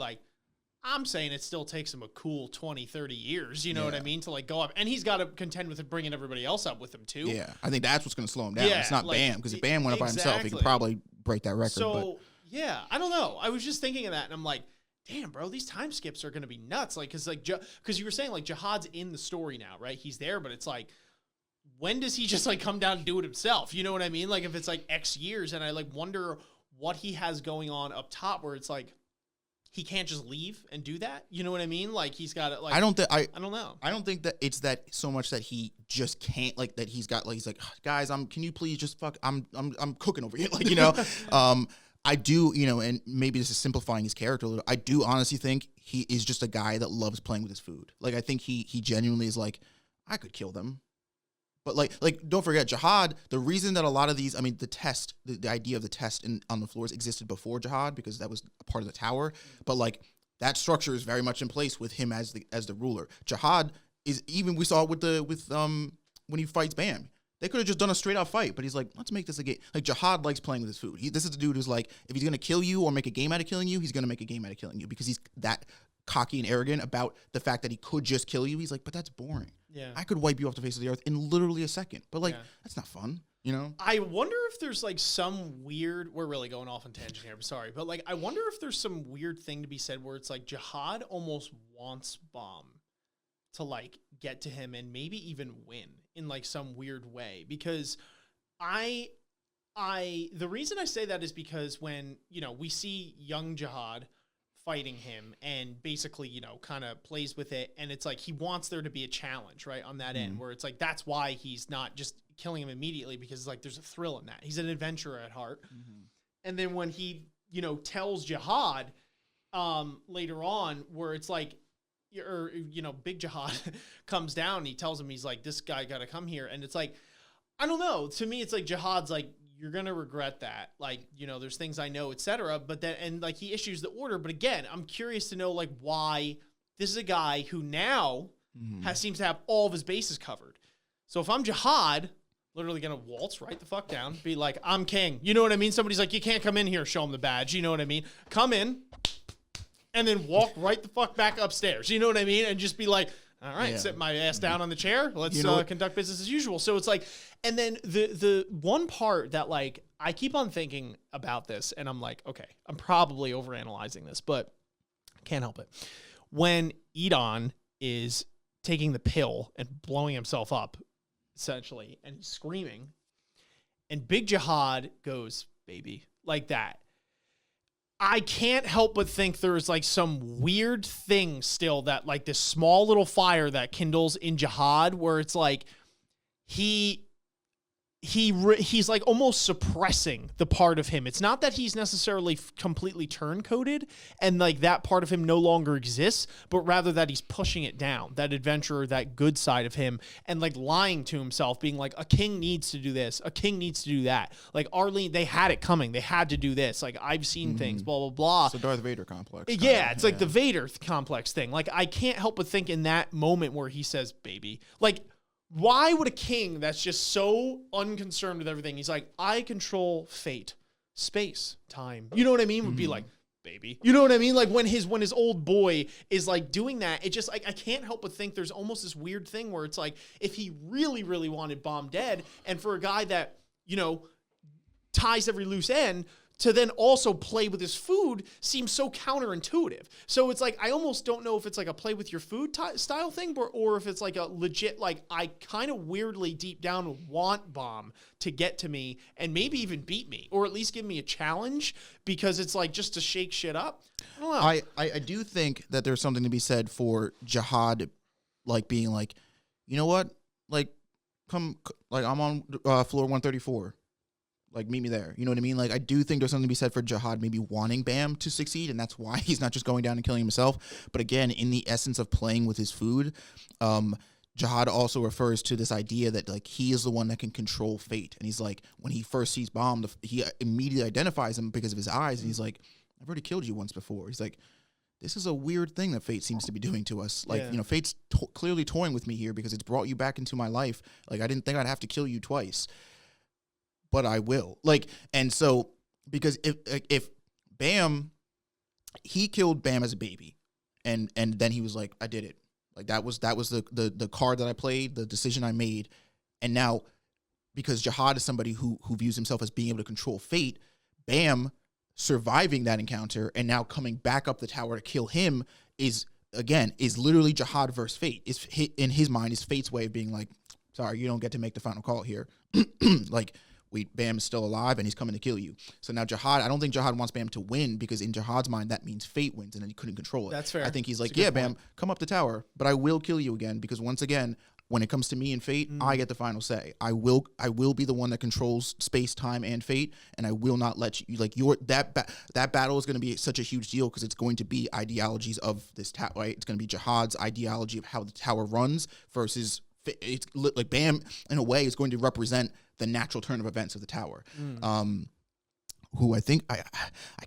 I'm saying it still takes him a cool 20, 30 years, you know what I mean, to go up. And he's got to contend with bringing everybody else up with him too. Yeah, I think that's what's going to slow him down. Yeah, it's not Bam, because if Bam went up by himself, he could probably break that record. So, yeah, I don't know. I was just thinking of that, and I'm like, damn, bro, these time skips are going to be nuts. Because you were saying, Jahad's in the story now, right? He's there, but it's when does he just come down and do it himself? You know what I mean? If it's X years, and I wonder what he has going on up top where it's he can't just leave and do that. You know what I mean? He's got it. I don't know. I don't think that it's that so much that he just can't that he's got he's like, guys, can you please just I'm cooking over here, I do, and maybe this is simplifying his character a little. I do honestly think he is just a guy that loves playing with his food. I think he genuinely is I could kill them. But don't forget, Jahad, the reason that a lot of these, the test, the idea of the test on the floors existed before Jahad, because that was a part of the tower. But that structure is very much in place with him as the ruler. Jahad is, even we saw it with when he fights Bam. They could have just done a straight out fight, but he's like, let's make this a game. Jahad likes playing with his food. This is the dude who's if he's gonna kill you or make a game out of killing you, he's gonna make a game out of killing you, because he's that cocky and arrogant about the fact that he could just kill you. He's like, but that's boring. Yeah. I could wipe you off the face of the earth in literally a second. But that's not fun, I wonder if there's some weird, we're really going off on tangent here, I'm sorry, but I wonder if there's some weird thing to be said where it's Jahad almost wants Baam to get to him and maybe even win in some weird way, because the reason I say that is because when, we see young Jahad fighting him and basically, kind of plays with it. And it's he wants there to be a challenge, right, on that end, where it's that's why he's not just killing him immediately, because there's a thrill in that. He's an adventurer at heart. Mm-hmm. And then when he, tells Jahad later on, where it's Big Jahad comes down and he tells him, he's this guy got to come here. And it's I don't know. To me, it's Jahad's you're going to regret that. There's things I know, etc. But then, and he issues the order. But again, I'm curious to know, why this is a guy who now seems to have all of his bases covered. So if I'm Jahad, literally gonna waltz right the fuck down, be like, I'm king. You know what I mean? Somebody's like, you can't come in here, show him the badge. You know what I mean? Come in, and then walk right the fuck back upstairs. You know what I mean? And just be like, all right, sit my ass down on the chair. Let's conduct business as usual. So it's like, and then the one part that like I keep on thinking about this, and I'm like, okay, I'm probably overanalyzing this, but I can't help it. When Edon is taking the pill and blowing himself up, essentially, and he's screaming, and Big Jahad goes, baby, like that. I can't help but think there's like some weird thing still that like this small little fire that kindles in Jahad where it's like he's like almost suppressing the part of him. It's not that he's necessarily completely turncoated and like that part of him no longer exists, but rather that he's pushing it down, that adventurer, that good side of him, and like lying to himself, being like, a king needs to do this, a king needs to do that. Like Arlene, they had it coming, they had to do this. Like I've seen things, blah, blah, blah. So Darth Vader complex. Yeah, it's like the Vader complex thing. Like I can't help but think in that moment where he says, baby, like, why would a king that's just so unconcerned with everything, he's like, I control fate, space, time. You know what I mean? Would be like, baby. You know what I mean? Like when his old boy is like doing that, it just like, I can't help but think there's almost this weird thing where it's like, if he really, really wanted Baam dead, and for a guy that, you know, ties every loose end, to then also play with his food seems so counterintuitive. So it's like, I almost don't know if it's like a play with your food style thing, or if it's like a legit, like I kind of weirdly deep down want Baam to get to me and maybe even beat me, or at least give me a challenge, because it's like just to shake shit up. I don't know. I do think that there's something to be said for Jahad, like being like, you know what? Like, come, like I'm on floor 134. Like, meet me there. You know what I mean? Like, I do think there's something to be said for Jahad maybe wanting Baam to succeed, and that's why he's not just going down and killing himself. But again, in the essence of playing with his food, Jahad also refers to this idea that, like, he is the one that can control fate. And he's like, when he first sees Baam, he immediately identifies him because of his eyes, and he's like, I've already killed you once before. He's like, this is a weird thing that fate seems to be doing to us. Like, you know, fate's clearly toying with me here because it's brought you back into my life. Like, I didn't think I'd have to kill you twice, but I will. Like, and so, because if Baam, he killed Baam as a baby, and then he was like, I did it. Like, that was the card that I played, the decision I made. And now, because Jahad is somebody who views himself as being able to control fate, Baam surviving that encounter and now coming back up the tower to kill him is literally Jahad versus fate. Is in his mind is fate's way of being like, sorry, you don't get to make the final call here. Like, Baam is still alive and he's coming to kill you. So now Jahad, I don't think Jahad wants Baam to win, because in Jahad's mind that means fate wins and then he couldn't control it. That's fair. I think he's like, yeah, Baam, come up the tower, but I will kill you again, because once again, when it comes to me and fate, I get the final say. I will be the one that controls space, time, and fate, and I will not let you, like, that battle is going to be such a huge deal, because it's going to be ideologies of this tower, right? It's going to be Jahad's ideology of how the tower runs versus it's like Baam, in a way, is going to represent the natural turn of events of the tower. Who I think I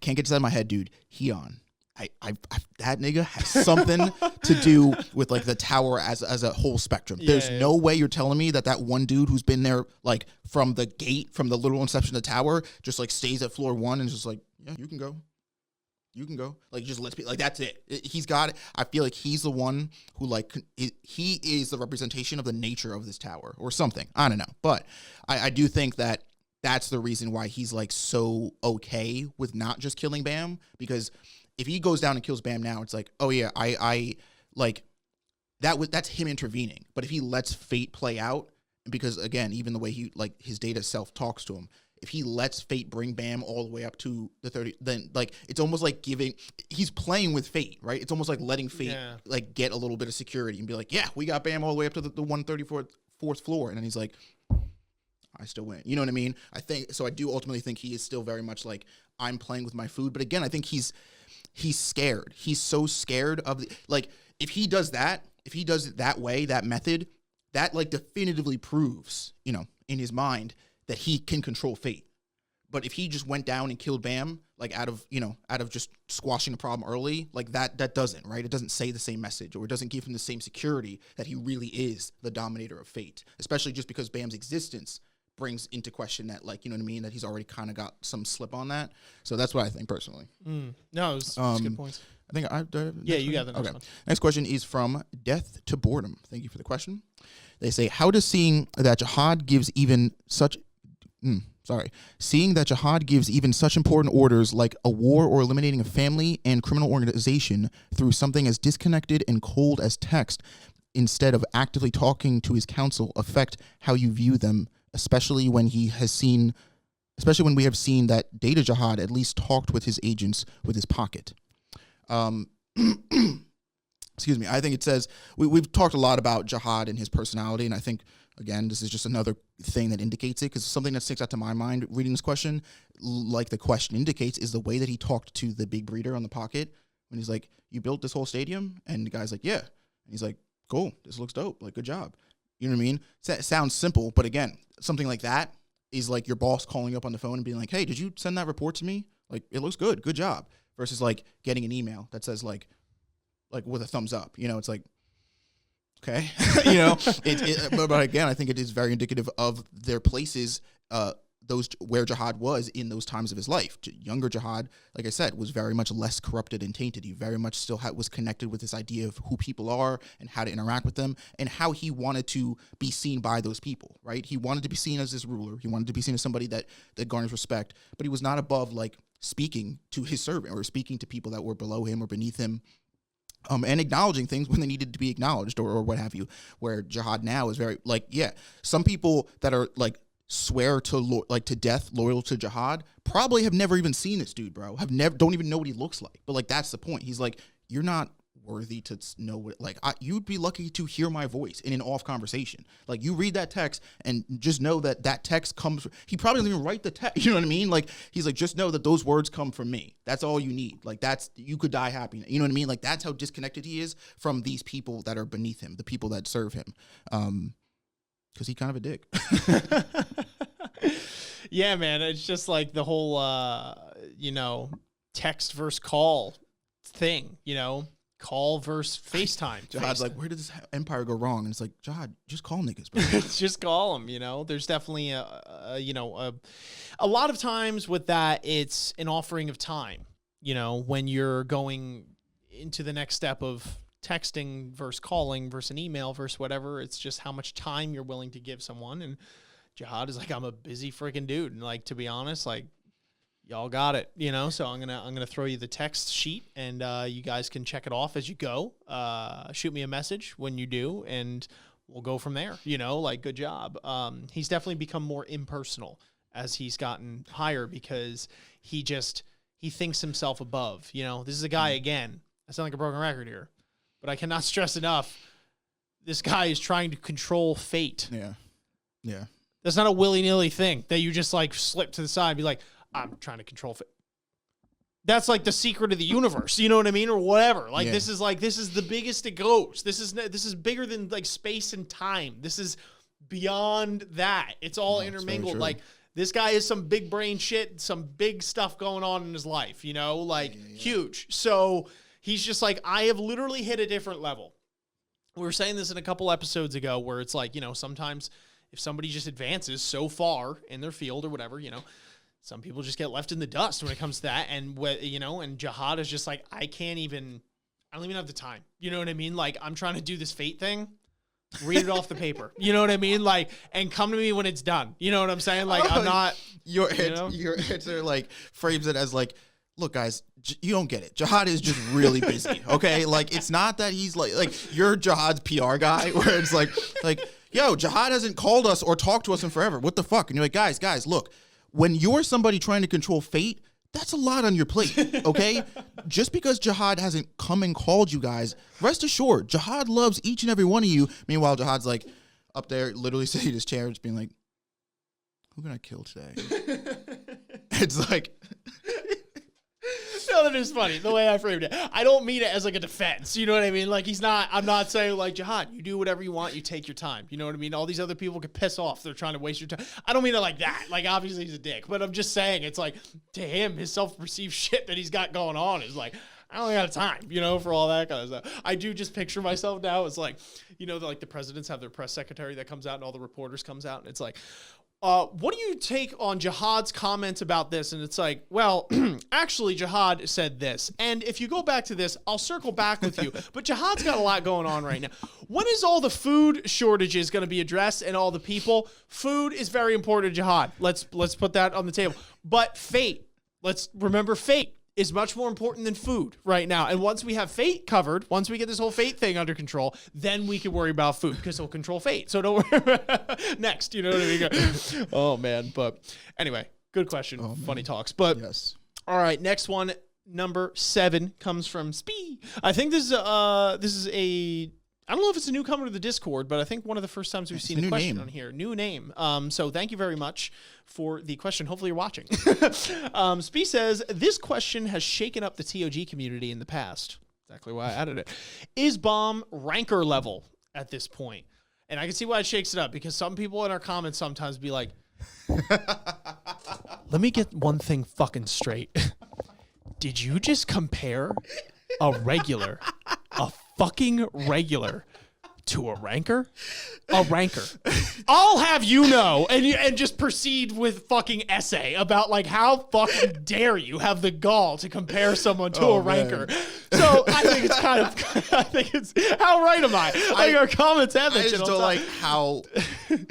can't get this out of my head, dude. Heon. That nigga has something to do with, like, the tower as a whole spectrum. There's no way you're telling me that one dude who's been there, like, from the gate, from the literal inception of the tower, just, like, stays at floor 1 and just like, yeah, you can go. You can go. Like, just let's be like, that's it. He's got it. I feel like he's the one who, like, he is the representation of the nature of this tower or something. I don't know. But I do think that that's the reason why he's, like, so okay with not just killing Baam, because if he goes down and kills Baam now, it's like, oh yeah, I like that's him intervening. But if he lets fate play out, because again, even the way he, like, his data self talks to him, if he lets fate bring Baam all the way up to the 30, then, like, it's almost like he's playing with fate, right? It's almost like letting fate like get a little bit of security and be like, yeah, we got Baam all the way up to the 134th floor, and then he's like, I still win. You know what I mean? I think so. I do ultimately think he is still very much like, I'm playing with my food, but again, I think he's scared. He's so scared of like, if he does it that way, that method, that, like, definitively proves, you know, in his mind that he can control fate. But if he just went down and killed Bam, like out of just squashing the problem early, like that doesn't, right? It doesn't say the same message, or it doesn't give him the same security that he really is the dominator of fate, especially just because Bam's existence brings into question that, like, you know what I mean, that he's already kind of got some slip on that. So that's what I think personally. No, it's good points. I think you got the next one. Next question is from Death to Boredom. Thank you for the question. They say, how does seeing that Jahad gives even such important orders like a war or eliminating a family and criminal organization through something as disconnected and cold as text instead of actively talking to his council affect how you view them, especially when we have seen that Data Jahad at least talked with his agents with his pocket. Excuse me. I think it says we've talked a lot about Jahad and his personality, and I think, again, this is just another thing that indicates it, because something that sticks out to my mind reading this question, like the question indicates, is the way that he talked to the big breeder on the pocket when he's like, "You built this whole stadium?" And the guy's like, "Yeah." And he's like, "Cool, this looks dope. Like, good job." You know what I mean? It sounds simple, but again, something like that is like your boss calling you up on the phone and being like, "Hey, did you send that report to me? Like, it looks good. Good job." Versus like getting an email that says like with a thumbs up. You know, it's like, okay, you know. But again, I think it is very indicative of their places, those where Jahad was in those times of his life. Younger Jahad, like I said, was very much less corrupted and tainted. He very much still was connected with this idea of who people are and how to interact with them and how he wanted to be seen by those people, right? He wanted to be seen as this ruler. He wanted to be seen as somebody that garners respect, but he was not above like speaking to his servant or speaking to people that were below him or beneath him. And acknowledging things when they needed to be acknowledged or what have you, where Jahad now is very like, yeah, some people that are like swear to to death loyal to Jahad probably have never even seen this dude, bro. Don't even know what he looks like. But like, that's the point. He's like, you're not worthy to know what, like, you'd be lucky to hear my voice in an off conversation. Like, you read that text and just know that text comes, he probably doesn't even write the text, you know what I mean? Like, he's like, just know that those words come from me. That's all you need. Like, you could die happy. You know what I mean? Like, that's how disconnected he is from these people that are beneath him, the people that serve him. Because he's kind of a dick. Yeah, man. It's just like the whole, text versus call thing, call versus FaceTime. Jahad's like, where did this empire go wrong? And it's like, Jahad, just call niggas, bro. Just call them, There's definitely a lot of times with that, it's an offering of time, when you're going into the next step of texting versus calling versus an email versus whatever. It's just how much time you're willing to give someone. And Jahad is like, I'm a busy freaking dude. And like, to be honest, like, y'all got it, so I'm gonna throw you the text sheet, and you guys can check it off as you go. Shoot me a message when you do, and we'll go from there. Like, good job. He's definitely become more impersonal as he's gotten higher, because he thinks himself above. This is a guy, again, I sound like a broken record here, but I cannot stress enough, this guy is trying to control fate. Yeah. That's not a willy-nilly thing that you just like slip to the side and be like, I'm trying to control fate. That's like the secret of the universe, you know what I mean, or whatever. Like, this is the biggest it goes. This is bigger than like space and time. This is beyond that. It's all intermingled. Like, this guy is some big brain shit, some big stuff going on in his life, huge. So he's just like, I have literally hit a different level. We were saying this in a couple episodes ago, where it's like, sometimes if somebody just advances so far in their field or whatever, some people just get left in the dust when it comes to that. And, and Jahad is just like, I don't even have the time. You know what I mean? Like, I'm trying to do this fate thing. Read it off the paper. You know what I mean? Like, and come to me when it's done. You know what I'm saying? Like, I'm not. Your answer, like, frames it as like, look, guys, you don't get it. Jahad is just really busy, okay? Like, it's not that he's like you're Jahad's PR guy, where it's like, yo, Jahad hasn't called us or talked to us in forever. What the fuck? And you're like, guys, look. When you're somebody trying to control fate, that's a lot on your plate, okay? Just because Jahad hasn't come and called you guys, rest assured, Jahad loves each and every one of you. Meanwhile, Jahad's like up there, literally sitting in his chair, just being like, who can I kill today? It's like, No, that is funny the way I framed it. I don't mean it as like a defense. You know what I mean? Like I'm not saying like, Jahad, you do whatever you want. You take your time. You know what I mean? All these other people could piss off. They're trying to waste your time. I don't mean it like that. Like obviously he's a dick, but I'm just saying it's like to him, his self-perceived shit that he's got going on is like, I don't got time, for all that kind of stuff. I do just picture myself now. It's like, like the presidents have their press secretary that comes out and all the reporters comes out. And it's like, what do you take on Jahad's comments about this? And it's like, well, actually, Jahad said this. And if you go back to this, I'll circle back with you. But Jahad's got a lot going on right now. When is all the food shortages going to be addressed and all the people? Food is very important to Jahad. Let's put that on the table. But fate, let's remember fate is much more important than food right now. And once we have fate covered, once we get this whole fate thing under control, then we can worry about food because he'll control fate. So don't worry. Next, you know what I mean? Oh, man. But anyway, good question. Funny talks. But Yes. All right, next one, number 7, comes from Spee. I think this is a... I don't know if it's a newcomer to the Discord, but I think one of the first times we've seen a question on here. New name. So thank you very much for the question. Hopefully you're watching. Spee says, this question has shaken up the TOG community in the past. Exactly why I added it. Is Baam ranker level at this point? And I can see why it shakes it up, because some people in our comments sometimes be like, let me get one thing fucking straight. Did you just compare a fucking regular to a ranker? A ranker. I'll have you know, and just proceed with fucking essay about like how fucking dare you have the gall to compare someone to a ranker. So I think it's how right am I? Like our comments have that I shit just all don't the time. like how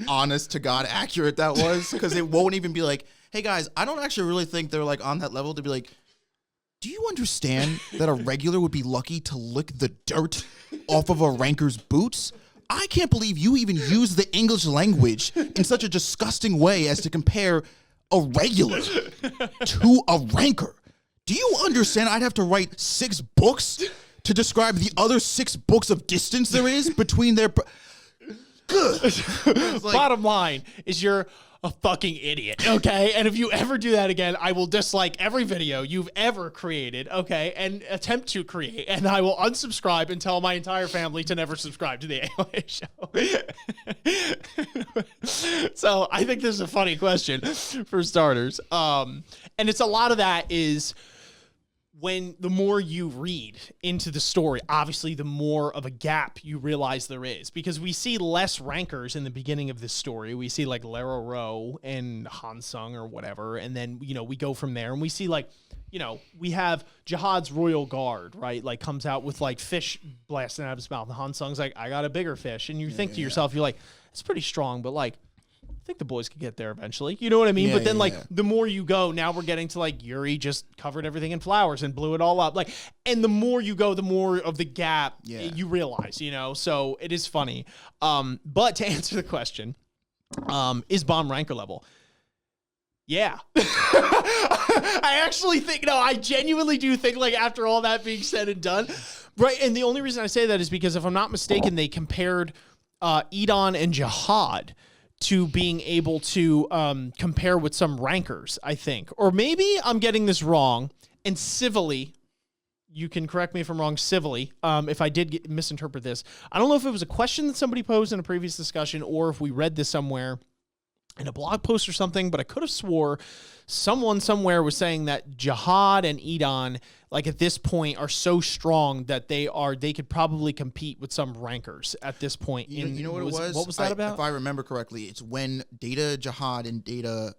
honest to God accurate that was, because it won't even be like, hey guys, I don't actually really think they're like on that level to be like, do you understand that a regular would be lucky to lick the dirt off of a ranker's boots? I can't believe you even use the English language in such a disgusting way as to compare a regular to a ranker. Do you understand I'd have to write 6 books to describe the other 6 books of distance there is between their... Good. Like, bottom line is you're a fucking idiot, okay? And if you ever do that again, I will dislike every video you've ever created, okay? And attempt to create, and I will unsubscribe and tell my entire family to never subscribe to the AOA show. So I think this is a funny question for starters. And it's a lot of that is... when the more you read into the story, obviously the more of a gap you realize there is, because we see less rankers in the beginning of this story. We see like Lero Ro and Hansung or whatever. And then, we go from there and we see like, we have Jahad's Royal Guard, right? Like comes out with like fish blasting out of his mouth. And Hansung's like, I got a bigger fish. And you think to yourself, you're like, it's pretty strong, but like, I think the boys could get there eventually. You know what I mean? But then the more you go, now we're getting to like Yuri just covered everything in flowers and blew it all up. Like, and the more you go, the more of the gap you realize, so it is funny. But to answer the question, is Baam ranker level? Yeah. I actually think, I genuinely do think like after all that being said and done, right? And the only reason I say that is because if I'm not mistaken, they compared Edon and Jahad to being able to compare with some rankers, I think. Or maybe I'm getting this wrong, and civilly, you can correct me if I'm wrong civilly, if I did misinterpret this. I don't know if it was a question that somebody posed in a previous discussion or if we read this somewhere in a blog post or something, but I could have swore someone somewhere was saying that Jahad and Edon, like at this point, are so strong that they could probably compete with some rankers at this point. You know what it was? What was that about? If I remember correctly, it's when Data Jahad and Data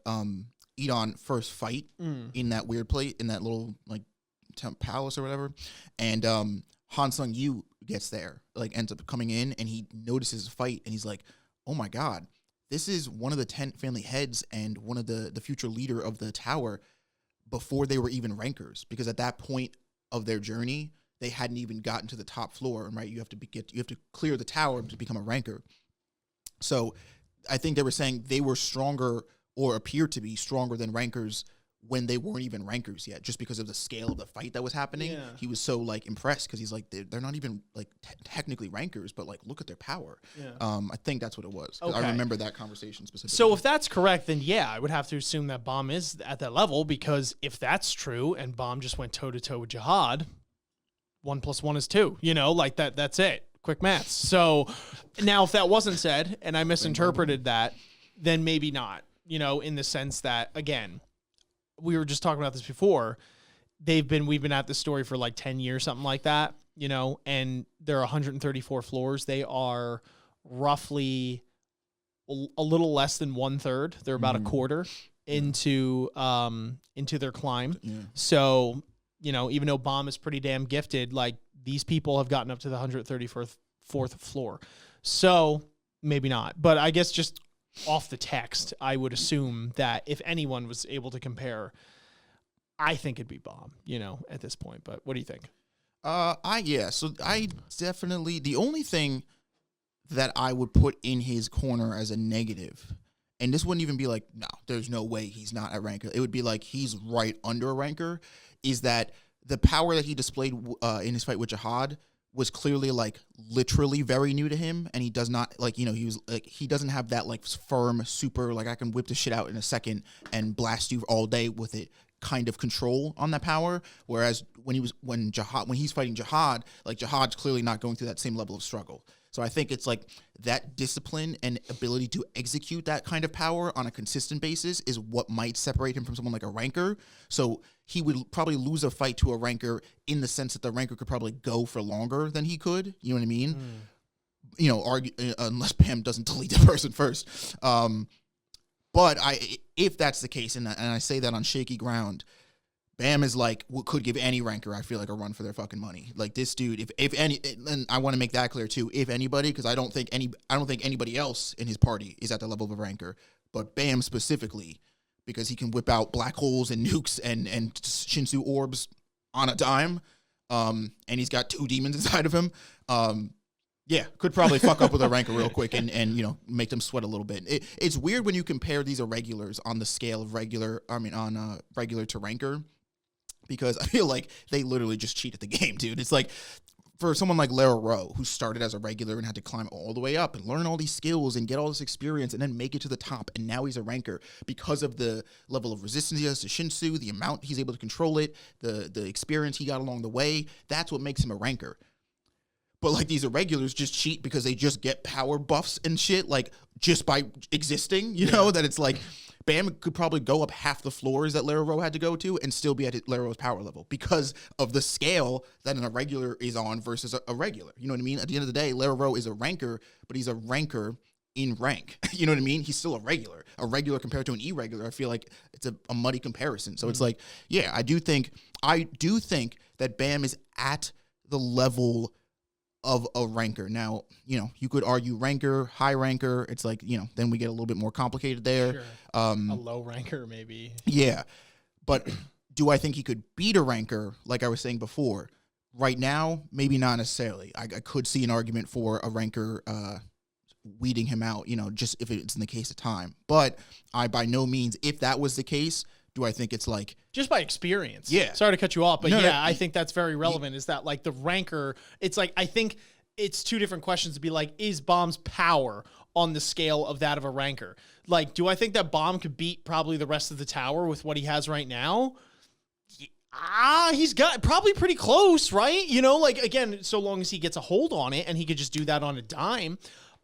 Edon first fight in that weird place, in that little like palace or whatever, and Hansung Yu gets there, like ends up coming in, and he notices the fight, and he's like, oh my god, this is one of the 10 family heads and one of the future leader of the tower before they were even rankers, because at that point of their journey, they hadn't even gotten to the top floor, right? You have to clear the tower to become a ranker. So I think they were saying they were stronger or appeared to be stronger than rankers when they weren't even rankers yet, just because of the scale of the fight that was happening. Yeah. He was so like impressed because he's like, they're not even like technically rankers, but like look at their power. Yeah. I think that's what it was. 'Cause Okay. I remember that conversation specifically. So if that's correct, then yeah, I would have to assume that Baam is at that level, because if that's true and Baam just went toe to toe with Jahad, 1 + 1 is 2. You know, like that's it. Quick maths. So now, if that wasn't said and I misinterpreted that, then maybe not. You know, in the sense that, again, we were just talking about this before. We've been at this story for like 10 years, something like that. You know, and there are 134 floors. They are roughly a little less than 1/3. They're about a quarter into their climb. Yeah. So, you know, even though Baam is pretty damn gifted, like these people have gotten up to the 134th floor. So maybe not. But I guess just off the text, I would assume that if anyone was able to compare, I think it'd be Baam, you know, at this point. But what do you think? So I definitely, the only thing that I would put in his corner as a negative, and this wouldn't even be like, no, there's no way he's not a ranker. It would be like he's right under a ranker, is that the power that he displayed in his fight with Jahad was clearly like literally very new to him, and he does not like, you know, he doesn't have that like firm, super, like I can whip the shit out in a second and blast you all day with it kind of control on that power. Whereas when he's fighting Jahad, like Jahad's clearly not going through that same level of struggle. So I think it's like that discipline and ability to execute that kind of power on a consistent basis is what might separate him from someone like a ranker. So he would probably lose a fight to a ranker in the sense that the ranker could probably go for longer than he could. You know what I mean? You know, unless Pam doesn't delete the person first. But if that's the case, and I say that on shaky ground, Bam is like could give any ranker, I feel like, a run for their fucking money. Like this dude, if any, and I want to make that clear too, if anybody, because I don't think anybody else in his party is at the level of a ranker, but Bam specifically, because he can whip out black holes and nukes and Shinsu orbs on a dime, and he's got 2 demons inside of him. Yeah, could probably fuck up with a ranker real quick and you know, make them sweat a little bit. It's weird when you compare these irregulars on the scale of regular to ranker, because I feel like they literally just cheated the game, dude. It's like for someone like Lara Rowe, who started as a regular and had to climb all the way up and learn all these skills and get all this experience and then make it to the top, and now he's a ranker because of the level of resistance he has to Shinsu, the amount he's able to control it, the experience he got along the way. That's what makes him a ranker. But like these irregulars just cheat because they just get power buffs and shit, like just by existing, you know, that it's like Bam could probably go up half the floors that Lara Rowe had to go to and still be at Lara Rowe's power level because of the scale that an irregular is on versus a regular. You know what I mean? At the end of the day, Lara Rowe is a ranker, but he's a ranker in rank. You know what I mean? He's still a regular compared to an irregular. I feel like it's a muddy comparison. So it's like, yeah, I do think that Bam is at the level of a ranker. Now, you know, you could argue ranker, high ranker. It's like, you know, then we get a little bit more complicated there. Sure. A low ranker, maybe. Yeah. But do I think he could beat a ranker, like I was saying before? Right now, maybe not necessarily. I could see an argument for a ranker weeding him out, you know, just if it's in the case of time. But I by no means, if that was the case, do I think it's like just by experience? Yeah. Sorry to cut you off, but No, I think that's very relevant. Is that like the ranker? It's like, I think it's 2 different questions to be like, is Baam's power on the scale of that of a ranker? Like, do I think that Baam could beat probably the rest of the tower with what he has right now? He's got probably pretty close, right? You know, like, again, so long as he gets a hold on it and he could just do that on a dime,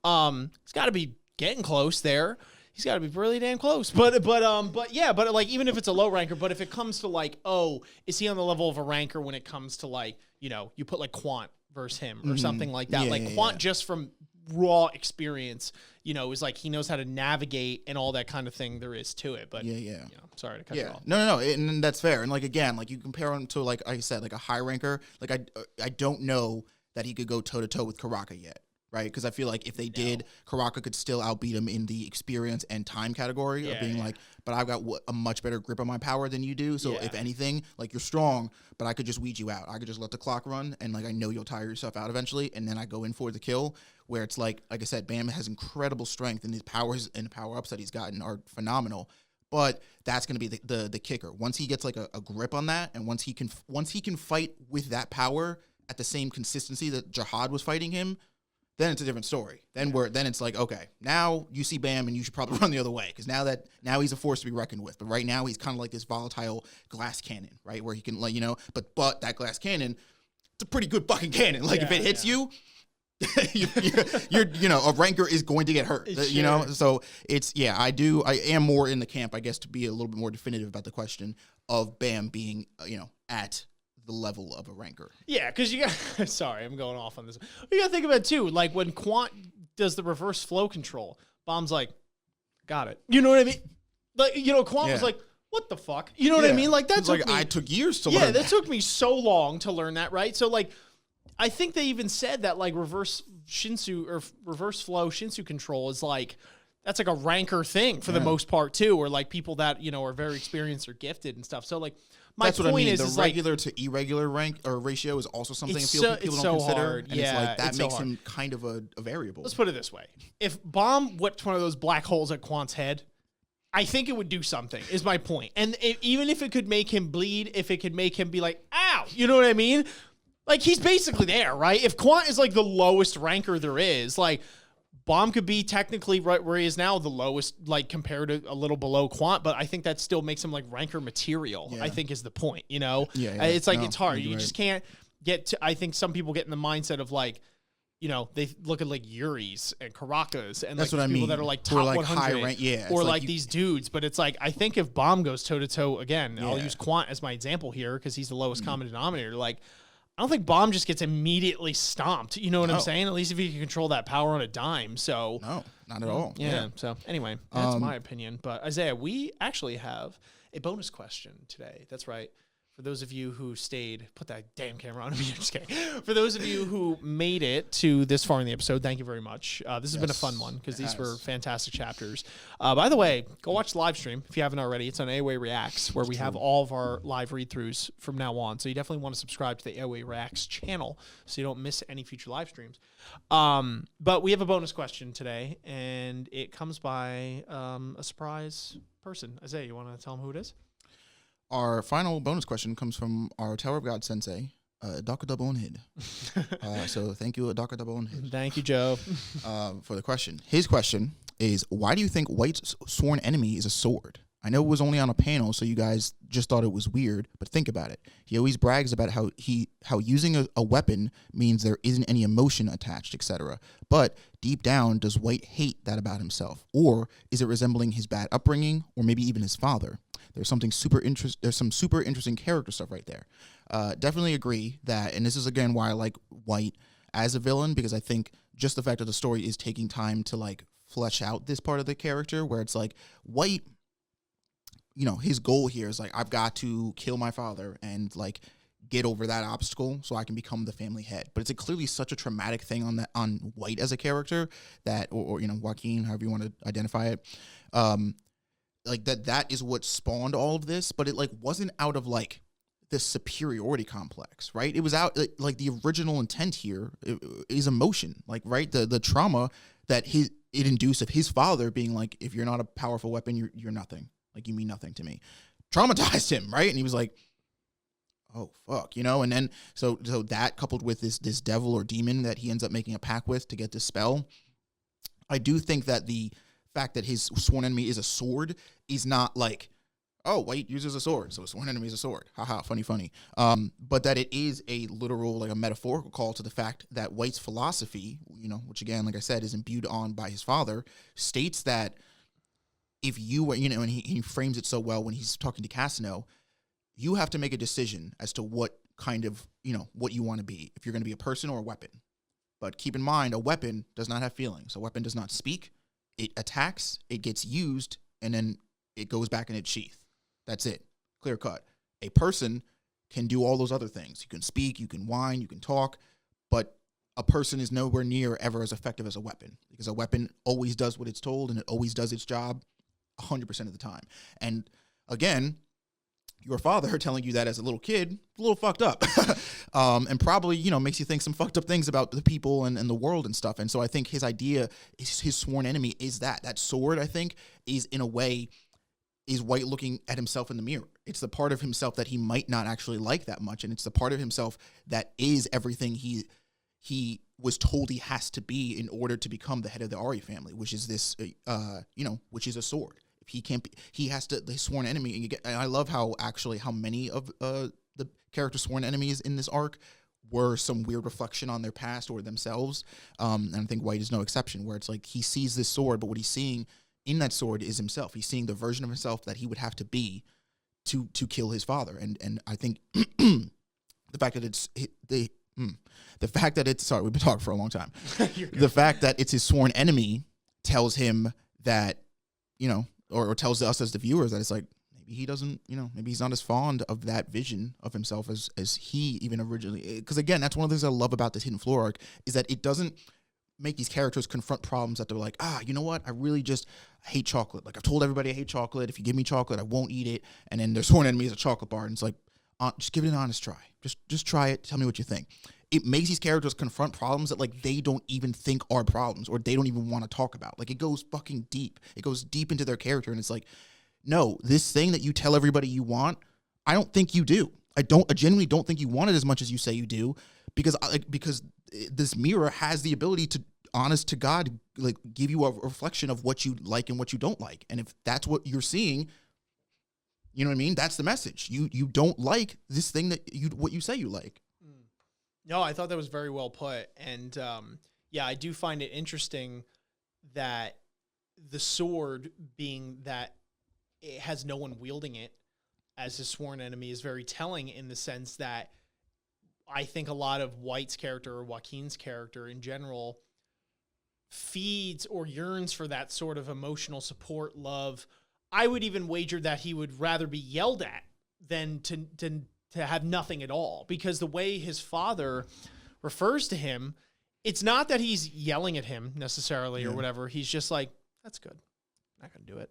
he's got to be getting close there. He's got to be really damn close. But like, even if it's a low ranker, but if it comes to like, oh, is he on the level of a ranker when it comes to like, you know, you put like Quant versus him or something like that. Yeah, like Quant just from raw experience, you know, is like he knows how to navigate and all that kind of thing there is to it. But you know, sorry to cut you off. No, and that's fair. And like, again, like you compare him to like I said, like a high ranker. Like I don't know that he could go toe to toe with Karaka yet. Right, because I feel like if they did, Karaka could still outbeat him in the experience and time category of being like, but I've got a much better grip on my power than you do. So if anything, like you're strong, but I could just weed you out. I could just let the clock run, and like I know you'll tire yourself out eventually, and then I go in for the kill. Where it's like I said, Bam has incredible strength, and his powers and power ups that he's gotten are phenomenal. But that's going to be the kicker. Once he gets like a grip on that, and once he can fight with that power at the same consistency that Jahad was fighting him, then it's a different story. Then it's like, okay, now you see Bam and you should probably run the other way, because now he's a force to be reckoned with. But right now he's kind of like this volatile glass cannon, right? Where he can, like, but that glass cannon, it's a pretty good fucking cannon. Like, if it hits you, you're a ranker is going to get hurt. So I am more in the camp, I guess, to be a little bit more definitive about the question of Bam being at the level of a ranker. Yeah, because you got sorry, I'm going off on this. You got to think about it too, like when Quant does the reverse flow control, Baam's like, got it. You know what I mean? Like, Quant was like, what the fuck? You know what I mean? Like, that took me, I took years to learn. Yeah, that took me so long to learn that, right? So like, I think they even said that like reverse Shinsu or reverse flow Shinsu control is like, that's like a ranker thing for the most part too, or like people that, are very experienced or gifted and stuff. So like, that's what I mean. The regular to irregular rank or ratio is also something people don't consider. Hard. And it's like that makes him kind of a variable. Let's put it this way. If Baam whipped one of those black holes at Quant's head, I think it would do something, is my point. And even if it could make him bleed, if it could make him be like, ow, you know what I mean? Like, he's basically there, right? If Quant is like the lowest ranker there is, like, Baam could be technically right where he is now, the lowest, like, compared to a little below Quant, but I think that still makes him like ranker material, I think is the point, Yeah. It's like, it's hard. You just can't get to, I think some people get in the mindset of like, they look at like Yuri's and Karakas and that's like what I people mean. that are like top like 100 high rank, or like these dudes. But it's like, I think if Baam goes toe to toe again, I'll use Quant as my example here because he's the lowest common denominator. Like, I don't think Baam just gets immediately stomped. You know what I'm saying? At least if he can control that power on a dime. So no, not at all. Yeah. So anyway, that's my opinion. But Isaiah, we actually have a bonus question today. That's right. For those of you who stayed, put that damn camera on me. I'm just kidding. For those of you who made it to this far in the episode, thank you very much. This has been a fun one because these were fantastic chapters. By the way, go watch the live stream if you haven't already. It's on AOA Reacts, where we have all of our live read-throughs from now on. So you definitely want to subscribe to the AOA Reacts channel so you don't miss any future live streams. But we have a bonus question today, and it comes by a surprise person. Isaiah, you want to tell them who it is? Our final bonus question comes from our Tower of God sensei, Dr. Bonehead. So thank you, Dr. Bonehead. Thank you, Joe. For the question. His question is, why do you think White's sworn enemy is a sword? I know it was only on a panel, so you guys just thought it was weird, but think about it. He always brags about how using a weapon means there isn't any emotion attached, etc. But deep down, does White hate that about himself? Or is it resembling his bad upbringing, or maybe even his father? There's some super interesting character stuff right there. Definitely agree that, and this is again why I like White as a villain, because I think just the fact that the story is taking time to like flesh out this part of the character, where it's like White, his goal here is like, I've got to kill my father and like get over that obstacle so I can become the family head. But it's clearly such a traumatic thing on White as a character that, or Joaquin, however you want to identify it, like that is what spawned all of this, but it like wasn't out of like this superiority complex, right? It was out like the original intent here is emotion, like, right? The trauma that it induced of his father being like, if you're not a powerful weapon, you're nothing. Like, you mean nothing to me. Traumatized him, right? And he was like, oh fuck, and then so that coupled with this devil or demon that he ends up making a pact with to get this spell, I do think that the fact that his sworn enemy is a sword is not like, oh, White uses a sword, so his sworn enemy is a sword. Haha, funny. But that it is a literal, like a metaphorical call to the fact that White's philosophy, which again, like I said, is imbued on by his father, states that if you, and he frames it so well when he's talking to Cassino, you have to make a decision as to what kind of, what you want to be, if you're going to be a person or a weapon. But keep in mind, a weapon does not have feelings. A weapon does not speak. It attacks, it gets used, and then it goes back in its sheath. That's it. Clear cut. A person can do all those other things. You can speak, you can whine, you can talk, but a person is nowhere near ever as effective as a weapon, because a weapon always does what it's told and it always does its job 100% of the time. And again, your father telling you that as a little kid, a little fucked up. And probably, makes you think some fucked up things about the people and the world and stuff. And so I think his idea, his sworn enemy is that sword, I think, is in a way is White looking at himself in the mirror. It's the part of himself that he might not actually like that much, and it's the part of himself that is everything he was told he has to be in order to become the head of the Ari family, which is this, which is a sword. If he can't be, he has to, the sworn enemy. And I love how many of the characters' sworn enemies in this arc were some weird reflection on their past or themselves. And I think White is no exception, where it's like he sees this sword, but what he's seeing in that sword is himself. He's seeing the version of himself that he would have to be to kill his father. And I think the fact that it's sorry, we've been talking for a long time. The fact that it's his sworn enemy tells him that, or tells us as the viewers that it's like, maybe he doesn't, maybe he's not as fond of that vision of himself as he even originally. Because again, that's one of the things I love about this Hidden Floor arc, is that it doesn't make these characters confront problems that they're like, you know what? I really just hate chocolate. Like, I've told everybody I hate chocolate. If you give me chocolate, I won't eat it. And then their sworn enemy is a chocolate bar. And it's like, just give it an honest try. Just try it. Tell me what you think. It makes these characters confront problems that, like, they don't even think are problems, or they don't even want to talk about. Like, it goes fucking deep. It goes deep into their character. And it's like, no, this thing that you tell everybody you want, I don't think you do. I genuinely don't think you want it as much as you say you do, because this mirror has the ability to, honest to God, like, give you a reflection of what you like and what you don't like. And if that's what you're seeing, you know what I mean? That's the message. You don't like this thing what you say you like. No, I thought that was very well put. And I do find it interesting that the sword, being that it has no one wielding it as his sworn enemy, is very telling, in the sense that I think a lot of White's character, or Joaquin's character in general, feeds or yearns for that sort of emotional support, love. I would even wager that he would rather be yelled at than to have nothing at all, because the way his father refers to him, it's not that he's yelling at him necessarily or whatever. He's just like, that's good. Not going to do it,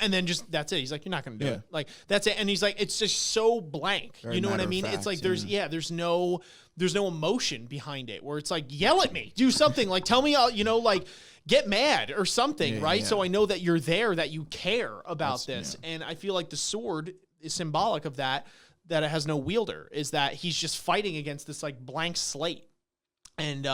and then just, that's it. He's like, you're not going to do it. Like, that's it. And he's like, it's just so blank. Very you know what I mean? It's like, there's no emotion behind it, where it's like, yell at me, do something, like, tell me, like, get mad or something. Right. Yeah. So I know that you're there, that you care about this. Yeah. And I feel like the sword is symbolic of that it has no wielder, is that he's just fighting against this, like, blank slate. And,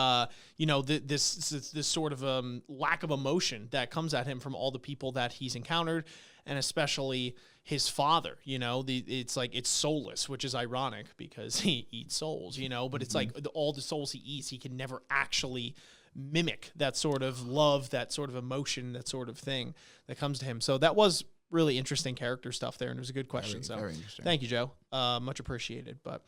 this sort of lack of emotion that comes at him from all the people that he's encountered, and especially his father. It's like, it's soulless, which is ironic because he eats souls, but it's like all the souls he eats, he can never actually mimic that sort of love, that sort of emotion, that sort of thing that comes to him. So that was really interesting character stuff there, and it was a good question. Very interesting. Thank you, Joe. Much appreciated. But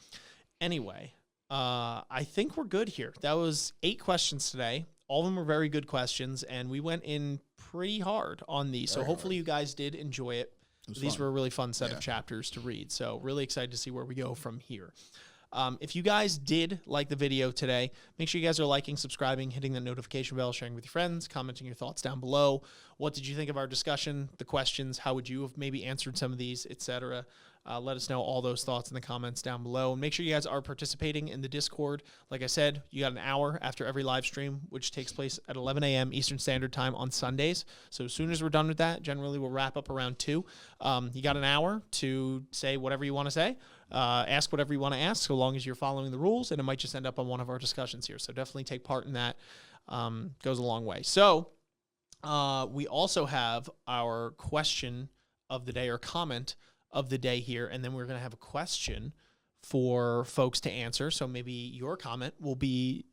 anyway, I think we're good here. That was 8 questions today. All of them were very good questions, and we went in pretty hard on these. So hopefully you guys did enjoy it. These were a really fun set of chapters to read. So really excited to see where we go from here. If you guys did like the video today, make sure you guys are liking, subscribing, hitting the notification bell, sharing with your friends, commenting your thoughts down below. What did you think of our discussion, the questions? How would you have maybe answered some of these, etc.? Let us know all those thoughts in the comments down below. And make sure you guys are participating in the Discord. Like I said, you got an hour after every live stream, which takes place at 11 a.m. Eastern Standard Time on Sundays. So as soon as we're done with that, generally we'll wrap up around 2. You got an hour to say whatever you want to say. Ask whatever you want to ask, so long as you're following the rules, and it might just end up on one of our discussions here. So definitely take part in that. Goes a long way. So we also have our question of the day, or comment of the day here, and then we're going to have a question for folks to answer. So maybe your comment will be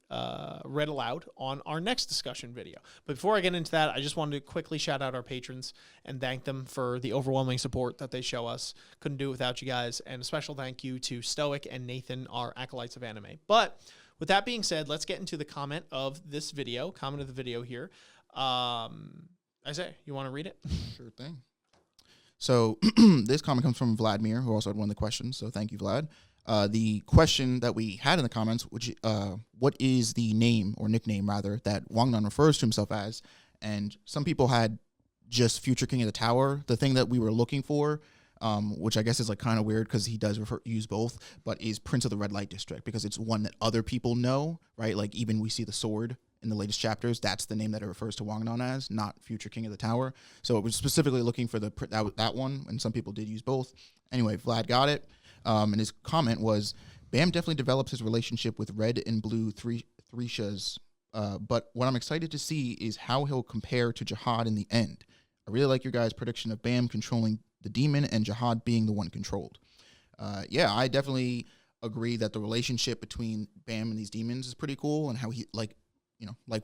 read aloud on our next discussion video. But before I get into that, I just wanted to quickly shout out our patrons and thank them for the overwhelming support that they show us. Couldn't do it without you guys. And a special thank you to Stoic and Nathan, our acolytes of anime. But with that being said, let's get into the comment of this video, comment of the video here. Isaiah, you want to read it? Sure thing. So this comment comes from Vladimir, who also had one of the questions. So thank you, Vlad. The question that we had in the comments, which what is the name, or nickname rather, that Wangnan refers to himself as? And some people had just Future King of the Tower. The thing that we were looking for, which I guess is like kind of weird because he does use both, but is Prince of the Red Light District, because it's one that other people know, right? Like even we see the sword in the latest chapters, that's the name that it refers to Wangnan as, not future King of the Tower. So it was specifically looking for that one, and some people did use both. Anyway, Vlad got it, and his comment was, Bam definitely develops his relationship with red and blue Thrishas, but what I'm excited to see is how he'll compare to Jahad in the end. I really like your guys' prediction of Bam controlling the demon and Jahad being the one controlled. Yeah, I definitely agree that the relationship between Bam and these demons is pretty cool, and how he, like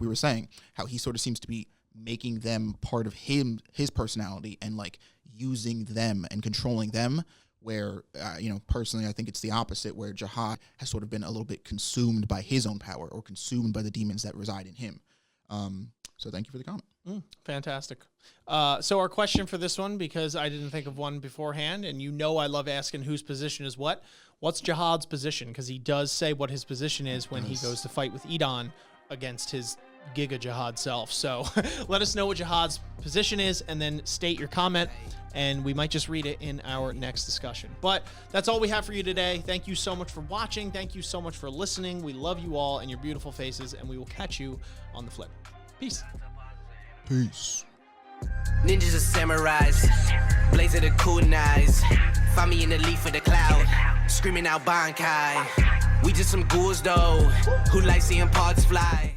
we were saying, how he sort of seems to be making them part of his personality, and like using them and controlling them, where, personally, I think it's the opposite, where Jahad has sort of been a little bit consumed by his own power, or consumed by the demons that reside in him. So thank you for the comment. Fantastic. So our question for this one, because I didn't think of one beforehand, and I love asking whose position is what. What's Jahad's position? Because he does say what his position is when he goes to fight with Edon against his Giga Jahad self. So let us know what Jahad's position is, and then state your comment, and we might just read it in our next discussion. But that's all we have for you today. Thank you so much for watching. Thank you so much for listening. We love you all and your beautiful faces, and we will catch you on the flip. Peace. Peace. Ninjas are samurais, blaze of the kunais. Find me in the leaf of the cloud, screaming out Bankai. We just some ghouls though, who like seeing parts fly.